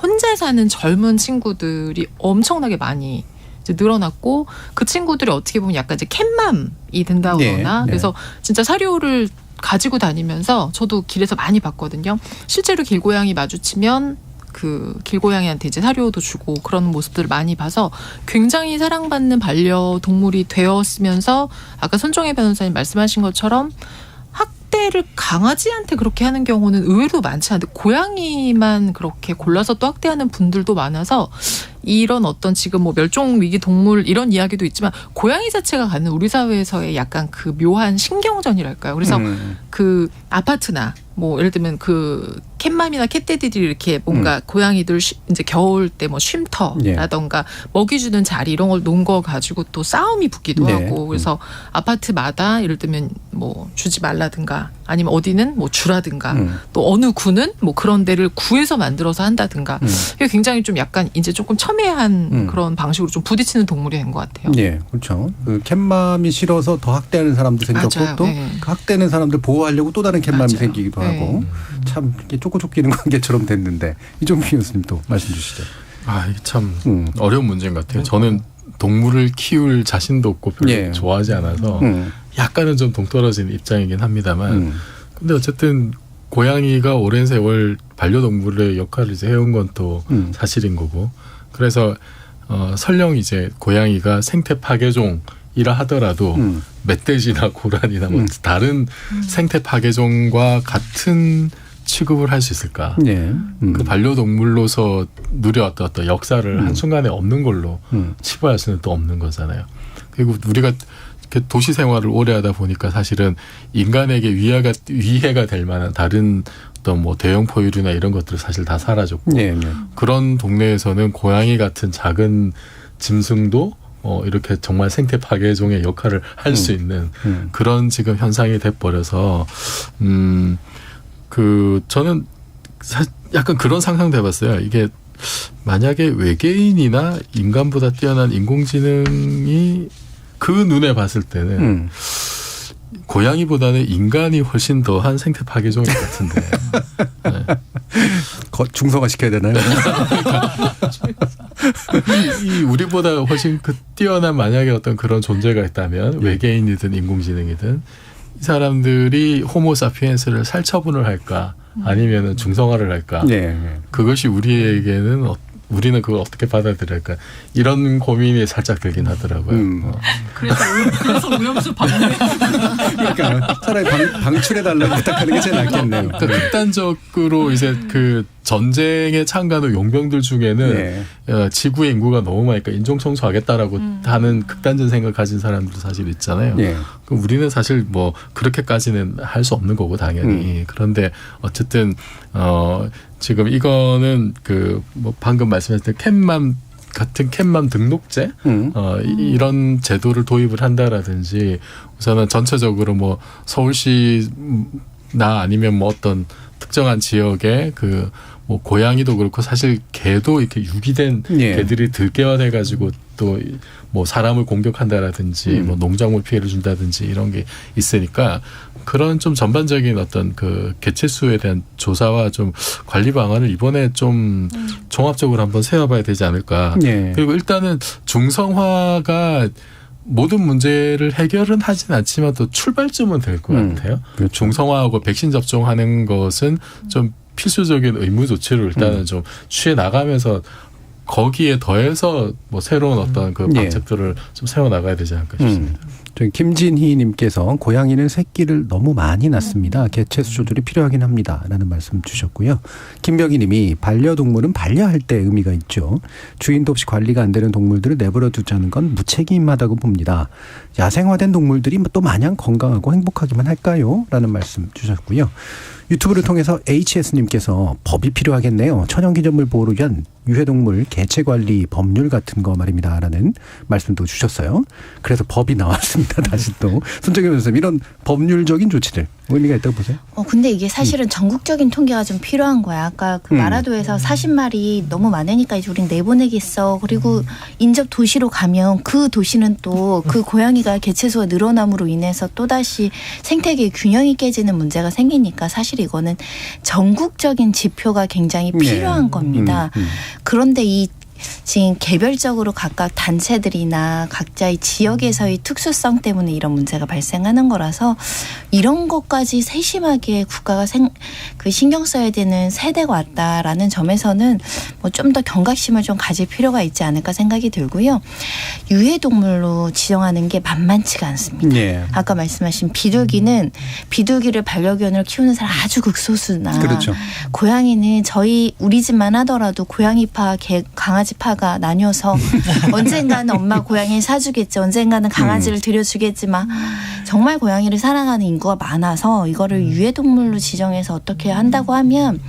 S7: 혼자 사는 젊은 친구들이 엄청나게 많이 이제 늘어났고 그 친구들이 어떻게 보면 약간 이제 캣맘이 된다거나 그래서 진짜 사료를 가지고 다니면서 저도 길에서 많이 봤거든요. 실제로 길고양이 마주치면 그 길고양이한테 이제 사료도 주고 그런 모습들을 많이 봐서 굉장히 사랑받는 반려동물이 되었으면서 아까 손정혜 변호사님 말씀하신 것처럼 학대를 강아지한테 그렇게 하는 경우는 의외로 많지 않은데 고양이만 그렇게 골라서 또 학대하는 분들도 많아서 이런 어떤 지금 뭐 멸종위기 동물 이런 이야기도 있지만 고양이 자체가 갖는 우리 사회에서의 약간 그 묘한 신경전이랄까요. 그래서 그 아파트나 뭐 예를 들면 그 캣맘이나 캣데디들이 이렇게 뭔가 고양이들 이제 겨울 때 뭐 쉼터라던가 먹이 주는 자리 이런 걸 놓은 거 가지고 또 싸움이 붙기도 하고 그래서 아파트마다 예를 들면 뭐 주지 말라든가 아니면 어디는 뭐 주라든가 또 어느 구는 뭐 그런 데를 구해서 만들어서 한다든가 이게 굉장히 좀 약간 이제 조금 첨예한 그런 방식으로 좀 부딪히는 동물이 된 것 같아요.
S2: 예, 그렇죠. 그 캣맘이 싫어서 더 학대하는 사람도 생겼고 또 그 학대하는 사람들 보호하려고 또 다른 캣맘이 생기기도 하고 참 이렇게 쫓기는 관계처럼 됐는데 이종필 교수님도 말씀 주시죠.
S3: 이게 참 어려운 문제인 것 같아요. 저는 동물을 키울 자신도 없고 별로 좋아하지 않아서 약간은 좀 동떨어진 입장이긴 합니다만 근데 어쨌든 고양이가 오랜 세월 반려동물의 역할을 이제 해온 건 또 사실인 거고 그래서 설령 이제 고양이가 생태 파괴종이라 하더라도 멧돼지나 고라니나 뭐 다른 생태 파괴종과 같은 취급을 할 수 있을까? 그 반려동물로서 누려왔던 어떤 역사를 한순간에 없는 걸로 치부할 수는 또 없는 거잖아요. 그리고 우리가 도시 생활을 오래 하다 보니까 사실은 인간에게 위해가 될 만한 다른 어떤 뭐 대형 포유류나 이런 것들은 사실 다 사라졌고 그런 동네에서는 고양이 같은 작은 짐승도 이렇게 정말 생태 파괴종의 역할을 할 수 있는 그런 지금 현상이 돼버려서 저는 약간 그런 상상도 해봤어요. 이게 만약에 외계인이나 인간보다 뛰어난 인공지능이 그 눈에 봤을 때는 고양이보다는 인간이 훨씬 더한 생태 파괴종인 것 같은데.
S2: 중성화 시켜야 되나요?
S3: 이 우리보다 훨씬 뛰어난 만약에 어떤 그런 존재가 있다면 외계인이든 인공지능이든 이 사람들이 호모사피엔스를 살처분을 할까 아니면은 중성화를 할까 그것이 우리에게는 우리는 그걸 어떻게 받아들일까 이런 고민이 살짝 들긴 하더라고요.
S7: 그래서 오염수 방류.
S2: 그러니까 차라리 방출해달라고 부탁하는 게 제일 낫겠네요.
S3: 그러니까 극단적으로 이제 그 전쟁에 참가하는 용병들 중에는 지구의 인구가 너무 많으니까 인종 청소하겠다라고 하는 극단적 생각 가진 사람들도 사실 있잖아요. 그럼 우리는 사실 뭐 그렇게까지는 할 수 없는 거고 당연히. 그런데 어쨌든 지금 이거는 그 뭐 방금 말씀하셨던 캔맘 같은 캔맘 등록제 이런 제도를 도입을 한다라든지 우선은 전체적으로 뭐 서울시나 아니면 뭐 어떤 특정한 지역에 그 뭐 고양이도 그렇고 사실 개도 이렇게 유기된 개들이 들개화돼 가지고 또 뭐 사람을 공격한다라든지 뭐 농작물 피해를 준다든지 이런 게 있으니까 그런 좀 전반적인 어떤 그 개체수에 대한 조사와 좀 관리 방안을 이번에 좀 종합적으로 한번 세워봐야 되지 않을까. 그리고 일단은 중성화가 모든 문제를 해결은 하진 않지만 또 출발점은 될 것 같아요. 그렇죠. 중성화하고 백신 접종하는 것은 좀 필수적인 의무 조치를 일단은 좀 취해 나가면서 거기에 더해서 뭐 새로운 어떤 그 방책들을 좀 세워 나가야 되지 않을까 싶습니다.
S2: 저희 김진희님께서 고양이는 새끼를 너무 많이 낳습니다. 개체 수조들이 필요하긴 합니다라는 말씀 주셨고요. 김병희님이 반려동물은 반려할 때 의미가 있죠. 주인도 없이 관리가 안 되는 동물들을 내버려 두자는 건 무책임하다고 봅니다. 야생화된 동물들이 또 마냥 건강하고 행복하기만 할까요? 라는 말씀 주셨고요. 유튜브를 통해서 HS님께서 법이 필요하겠네요. 천연기념물 보호를 위한 유해동물 개체관리 법률 같은 거 말입니다. 라는 말씀도 주셨어요. 그래서 법이 나왔습니다. 다시 또. 손정혜 변호사님 이런 법률적인 조치들 의미가 있다고 보세요?
S5: 근데 이게 사실은 전국적인 통계가 좀 필요한 거야. 아까 그 마라도에서 40마리 너무 많으니까 이제 우린 내보내겠어. 그리고 인접 도시로 가면 그 도시는 또 그 고양이가 개체수가 늘어남으로 인해서 또다시 생태계의 균형이 깨지는 문제가 생기니까 사실 이거는 전국적인 지표가 굉장히 필요한 겁니다. 그런데 이 지금 개별적으로 각각 단체들이나 각자의 지역에서의 특수성 때문에 이런 문제가 발생하는 거라서 이런 것까지 세심하게 국가가 신경 써야 되는 세대가 왔다라는 점에서는 뭐 좀 더 경각심을 좀 가질 필요가 있지 않을까 생각이 들고요. 유해동물로 지정하는 게 만만치가 않습니다. 아까 말씀하신 비둘기는 비둘기를 반려견으로 키우는 사람 아주 극소수나
S2: 그렇죠.
S5: 고양이는 우리 집만 하더라도 고양이파, 강아지파가 나뉘어서 언젠가는 엄마 고양이를 사주겠지, 언젠가는 강아지를 들여주겠지만 정말 고양이를 사랑하는 인구가 많아서 이거를 유해동물로 지정해서 어떻게 한다고 하면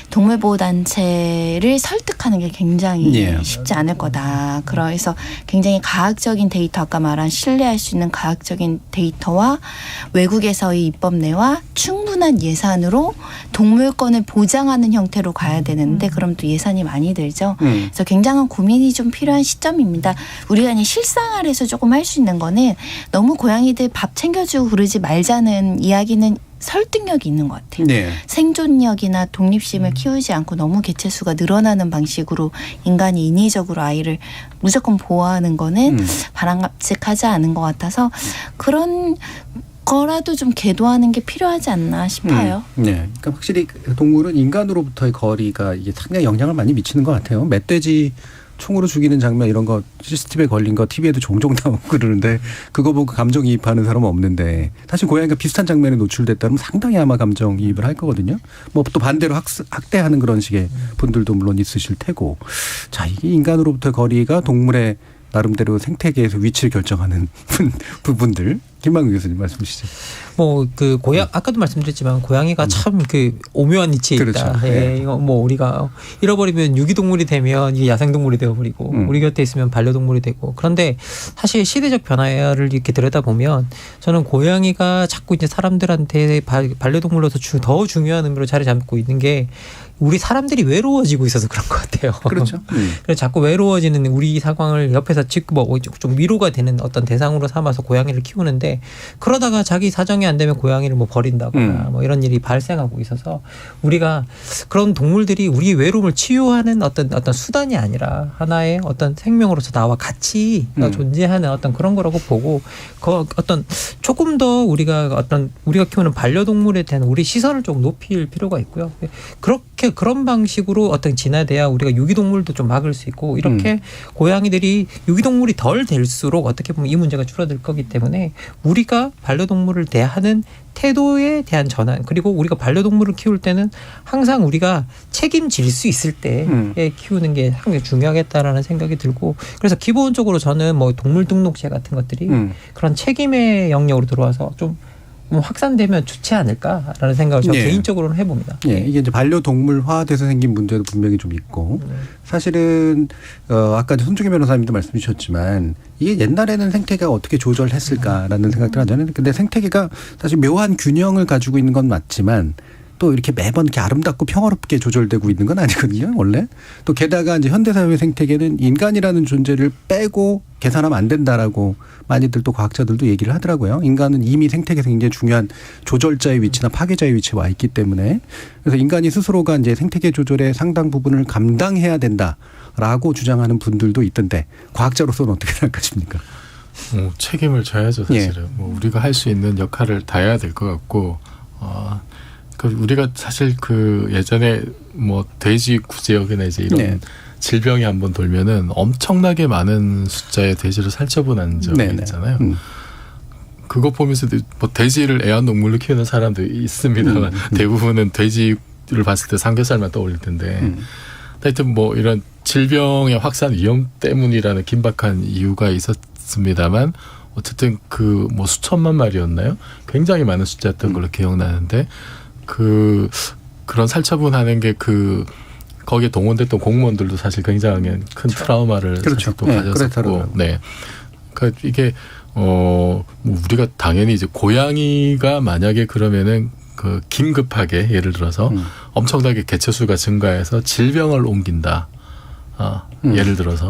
S5: 동물보호단체를 설득하는 게 굉장히 쉽지 않을 거다. 그래서 굉장히 과학적인 데이터, 아까 말한 신뢰할 수 있는 과학적인 데이터와 외국에서의 입법례와 충분한 예산으로 동물권을 보장하는 형태로 가야 되는데 그럼 또 예산이 많이 들죠. 그래서 굉장한 고민이 좀 필요한 시점입니다. 우리가 그냥 실생활에서 조금 할 수 있는 거는 너무 고양이들 밥 챙겨주고 그러지 말자는 이야기는 설득력이 있는 것 같아요. 생존력이나 독립심을 키우지 않고 너무 개체수가 늘어나는 방식으로 인간이 인위적으로 아이를 무조건 보호하는 거는 바람직하지 않은 것 같아서 그런 거라도 좀 계도하는 게 필요하지 않나 싶어요.
S2: 그러니까 확실히 동물은 인간으로부터의 거리가 이게 상당히 영향을 많이 미치는 것 같아요. 멧돼지 총으로 죽이는 장면 이런 거 CCTV에 걸린 거 TV에도 종종 나오고 그러는데 그거 보고 감정이입하는 사람은 없는데 사실 고양이가 비슷한 장면에 노출됐다면 상당히 아마 감정이입을 할 거거든요. 뭐 또 반대로 학대하는 그런 식의 분들도 물론 있으실 테고 자, 이게 인간으로부터의 거리가 동물의 나름대로 생태계에서 위치를 결정하는 부분들. 김만근 교수님 말씀 주시죠.
S6: 아까도 말씀드렸지만 고양이가 참 그 오묘한 위치에 있다.
S2: 그렇죠.
S6: 이거 뭐 우리가 잃어버리면 유기동물이 되면 이게 야생동물이 되어버리고 우리 곁에 있으면 반려동물이 되고 그런데 사실 시대적 변화를 이렇게 들여다보면 저는 고양이가 자꾸 이제 사람들한테 반려동물로서 더 중요한 의미로 자리 잡고 있는 게 우리 사람들이 외로워지고 있어서 그런 것 같아요.
S2: 그렇죠.
S6: 그래서 자꾸 외로워지는 우리 상황을 옆에서 좀 위로가 되는 어떤 대상으로 삼아서 고양이를 키우는데 그러다가 자기 사정이 안 되면 고양이를 뭐 버린다거나 뭐 이런 일이 발생하고 있어서 우리가 그런 동물들이 우리 외로움을 치유하는 어떤 수단이 아니라 하나의 어떤 생명으로서 나와 같이 존재하는 어떤 그런 거라고 보고 그 어떤 조금 더 우리가 키우는 반려동물에 대한 우리 시선을 좀 높일 필요가 있고요. 그런 방식으로 어떤 진화돼야 우리가 유기동물도 좀 막을 수 있고 이렇게 고양이들이 유기동물이 덜 될수록 어떻게 보면 이 문제가 줄어들 거기 때문에 우리가 반려동물을 대하는 태도에 대한 전환 그리고 우리가 반려동물을 키울 때는 항상 우리가 책임질 수 있을 때에 키우는 게 상당히 중요하겠다라는 생각이 들고 그래서 기본적으로 저는 뭐 동물 등록제 같은 것들이 그런 책임의 영역으로 들어와서 좀 확산되면 좋지 않을까라는 생각을 저 개인적으로는 해봅니다.
S2: 예, 이게 이제 반려동물화돼서 생긴 문제도 분명히 좀 있고 사실은 아까 손중희 변호사님도 말씀 주셨지만 이게 옛날에는 생태계가 어떻게 조절했을까라는 생각들 하잖아요. 근데 생태계가 사실 묘한 균형을 가지고 있는 건 맞지만 또 이렇게 매번 이렇게 아름답고 평화롭게 조절되고 있는 건 아니거든요, 원래. 또 게다가 이제 현대사회 생태계는 인간이라는 존재를 빼고 계산하면 안 된다라고 많이들 또 과학자들도 얘기를 하더라고요. 인간은 이미 생태계에서 굉장히 중요한 조절자의 위치나 파괴자의 위치에 와 있기 때문에 그래서 인간이 스스로가 이제 생태계 조절의 상당 부분을 감당해야 된다라고 주장하는 분들도 있던데 과학자로서는 어떻게 생각하십니까?
S3: 책임을 져야죠, 사실은. 뭐 우리가 할 수 있는 역할을 다 해야 될 것 같고. 우리가 사실 예전에 뭐 돼지 구제역이나 이제 이런 질병이 한번 돌면은 엄청나게 많은 숫자의 돼지를 살처분한 적이 있잖아요. 그거 보면서 뭐 돼지를 애완동물로 키우는 사람도 있습니다만 대부분은 돼지를 봤을 때 삼겹살만 떠올릴 텐데 하여튼 뭐 이런 질병의 확산 위험 때문이라는 긴박한 이유가 있었습니다만 어쨌든 뭐 수천만 마리였나요? 굉장히 많은 숫자였던 걸로 기억나는데 그런 살처분하는 게 거기에 동원됐던 공무원들도 사실 굉장히 큰 트라우마를 사실 또 가졌었고, 네. 그러니까 이게 뭐 우리가 당연히 이제 고양이가 만약에 그러면은 긴급하게 예를 들어서 엄청나게 개체수가 증가해서 질병을 옮긴다, 예를 들어서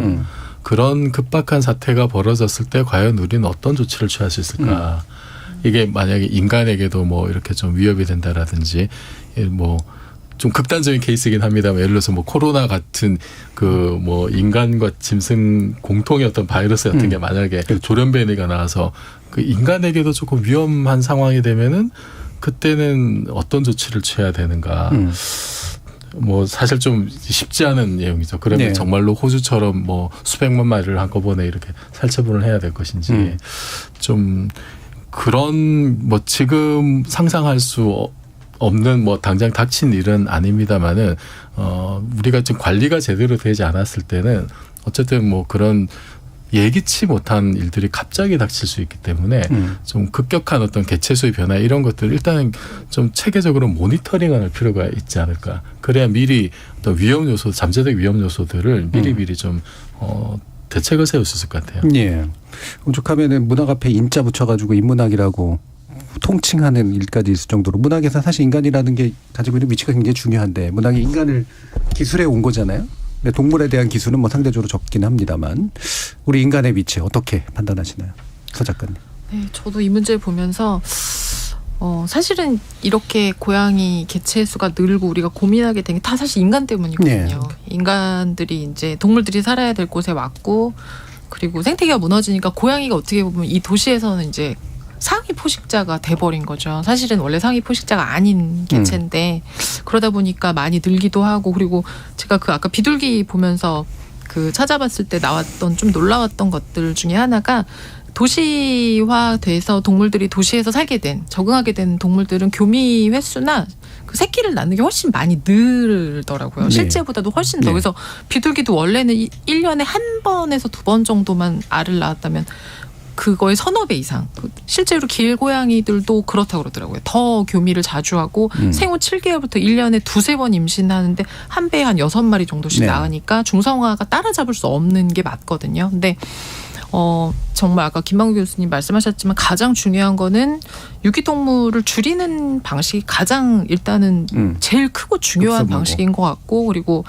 S3: 그런 급박한 사태가 벌어졌을 때 과연 우리는 어떤 조치를 취할 수 있을까? 이게 만약에 인간에게도 뭐 이렇게 좀 위협이 된다라든지 뭐 좀 극단적인 케이스이긴 합니다만 예를 들어서 뭐 코로나 같은 뭐 인간과 짐승 공통의 어떤 바이러스 같은 게 만약에 조련변이가 나와서 인간에게도 조금 위험한 상황이 되면은 그때는 어떤 조치를 취해야 되는가? 뭐 사실 좀 쉽지 않은 내용이죠. 그러면 정말로 호주처럼 뭐 수백만 마리를 한꺼번에 이렇게 살처분을 해야 될 것인지 좀 그런 뭐 지금 상상할 수 없는 뭐 당장 닥친 일은 아닙니다만은 우리가 지금 관리가 제대로 되지 않았을 때는 어쨌든 뭐 그런 예기치 못한 일들이 갑자기 닥칠 수 있기 때문에 좀 급격한 어떤 개체수의 변화 이런 것들 일단은 좀 체계적으로 모니터링할 필요가 있지 않을까. 그래야 미리 어떤 위험 요소, 잠재적 위험 요소들을 미리 좀 대책을 세울 수 있을 것 같아요.
S2: 예. 오죽하면은 문학 앞에 인자 붙여가지고 인문학이라고 통칭하는 일까지 있을 정도로 문학에서 사실 인간이라는 게 가지고 있는 위치가 굉장히 중요한데 문학이 인간을 기술해 온 거잖아요. 동물에 대한 기술은 뭐 상대적으로 적긴 합니다만 우리 인간의 위치 어떻게 판단하시나요, 서 작가님?
S7: 네, 저도 이 문제를 보면서 사실은 이렇게 고양이 개체수가 늘고 우리가 고민하게 된 게 다 사실 인간 때문이거든요. 인간들이 이제 동물들이 살아야 될 곳에 왔고 그리고 생태계가 무너지니까 고양이가 어떻게 보면 이 도시에서는 이제 상위 포식자가 돼버린 거죠. 사실은 원래 상위 포식자가 아닌 개체인데 그러다 보니까 많이 늘기도 하고 그리고 제가 아까 비둘기 보면서 찾아봤을 때 나왔던 좀 놀라웠던 것들 중에 하나가 도시화돼서 동물들이 도시에서 살게 된 적응하게 된 동물들은 교미 횟수나 새끼를 낳는 게 훨씬 많이 늘더라고요. 실제보다도 훨씬 더. 그래서 비둘기도 원래는 1년에 한 번에서 2번 정도만 알을 낳았다면 그거의 서너 배 이상. 실제로 길고양이들도 그렇다고 그러더라고요. 더 교미를 자주 하고 생후 7개월부터 1년에 2-3번 임신하는데 한 배에 한 6마리 정도씩 낳으니까 중성화가 따라잡을 수 없는 게 맞거든요. 근데 정말 아까 김만구 교수님 말씀하셨지만 가장 중요한 거는 유기동물을 줄이는 방식이 가장 일단은 제일 크고 중요한 방식인 것 같고, 그리고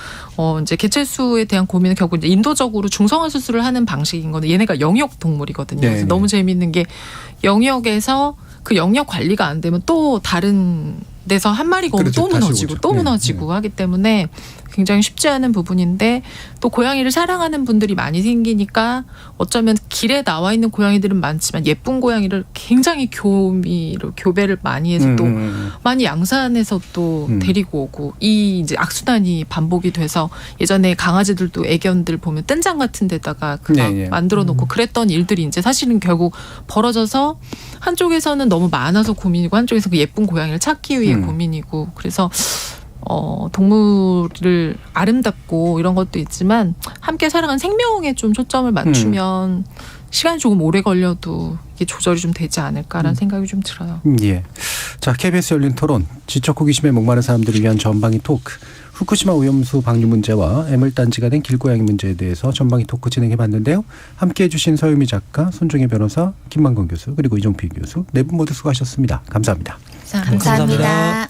S7: 이제 개체수에 대한 고민은 결국 이제 인도적으로 중성화 수술을 하는 방식인 건데, 얘네가 영역 동물이거든요. 그래서 너무 재미있는 게 영역에서 그 영역 관리가 안 되면 또 다른 데서 한 마리가 오면 또 무너지고 또 무너지고 하기 때문에 굉장히 쉽지 않은 부분인데, 또 고양이를 사랑하는 분들이 많이 생기니까 어쩌면 길에 나와 있는 고양이들은 많지만 예쁜 고양이를 굉장히 교배를 많이 해서 또 많이 양산해서 또 데리고 오고, 이 이제 악순환이 반복이 돼서 예전에 강아지들도 애견들 보면 뜬장 같은 데다가 막 만들어 놓고 그랬던 일들이 이제 사실은 결국 벌어져서 한쪽에서는 너무 많아서 고민이고 한쪽에서 그 예쁜 고양이를 찾기 위해 고민이고, 그래서 동물을 아름답고 이런 것도 있지만 함께 살아가는 생명에 좀 초점을 맞추면 시간이 조금 오래 걸려도 이게 조절이 좀 되지 않을까라는 생각이 좀 들어요.
S2: 예. 자, KBS 열린 토론, 지적 호기심에 목마른 사람들을 위한 전방위 토크. 후쿠시마 오염수 방류 문제와 애물단지가 된 길고양이 문제에 대해서 전방위 토크 진행해봤는데요. 함께해 주신 서유미 작가, 손종혜 변호사, 김만건 교수, 그리고 이종필 교수, 네 분 모두 수고하셨습니다. 감사합니다.
S5: 감사합니다.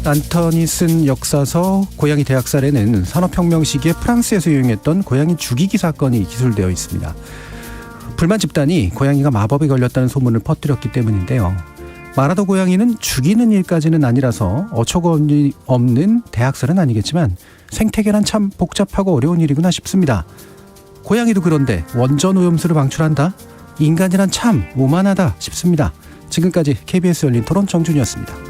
S2: 안토니슨 역사서 고양이 대학살에는 산업혁명 시기에 프랑스에서 유행했던 고양이 죽이기 사건이 기술되어 있습니다. 불만 집단이 고양이가 마법에 걸렸다는 소문을 퍼뜨렸기 때문인데요. 마라도 고양이는 죽이는 일까지는 아니라서 어처구 없는 대학살은 아니겠지만 생태계란 참 복잡하고 어려운 일이구나 싶습니다. 고양이도 그런데 원전 오염수를 방출한다? 인간이란 참 오만하다 싶습니다. 지금까지 KBS 열린 토론 정준이었습니다.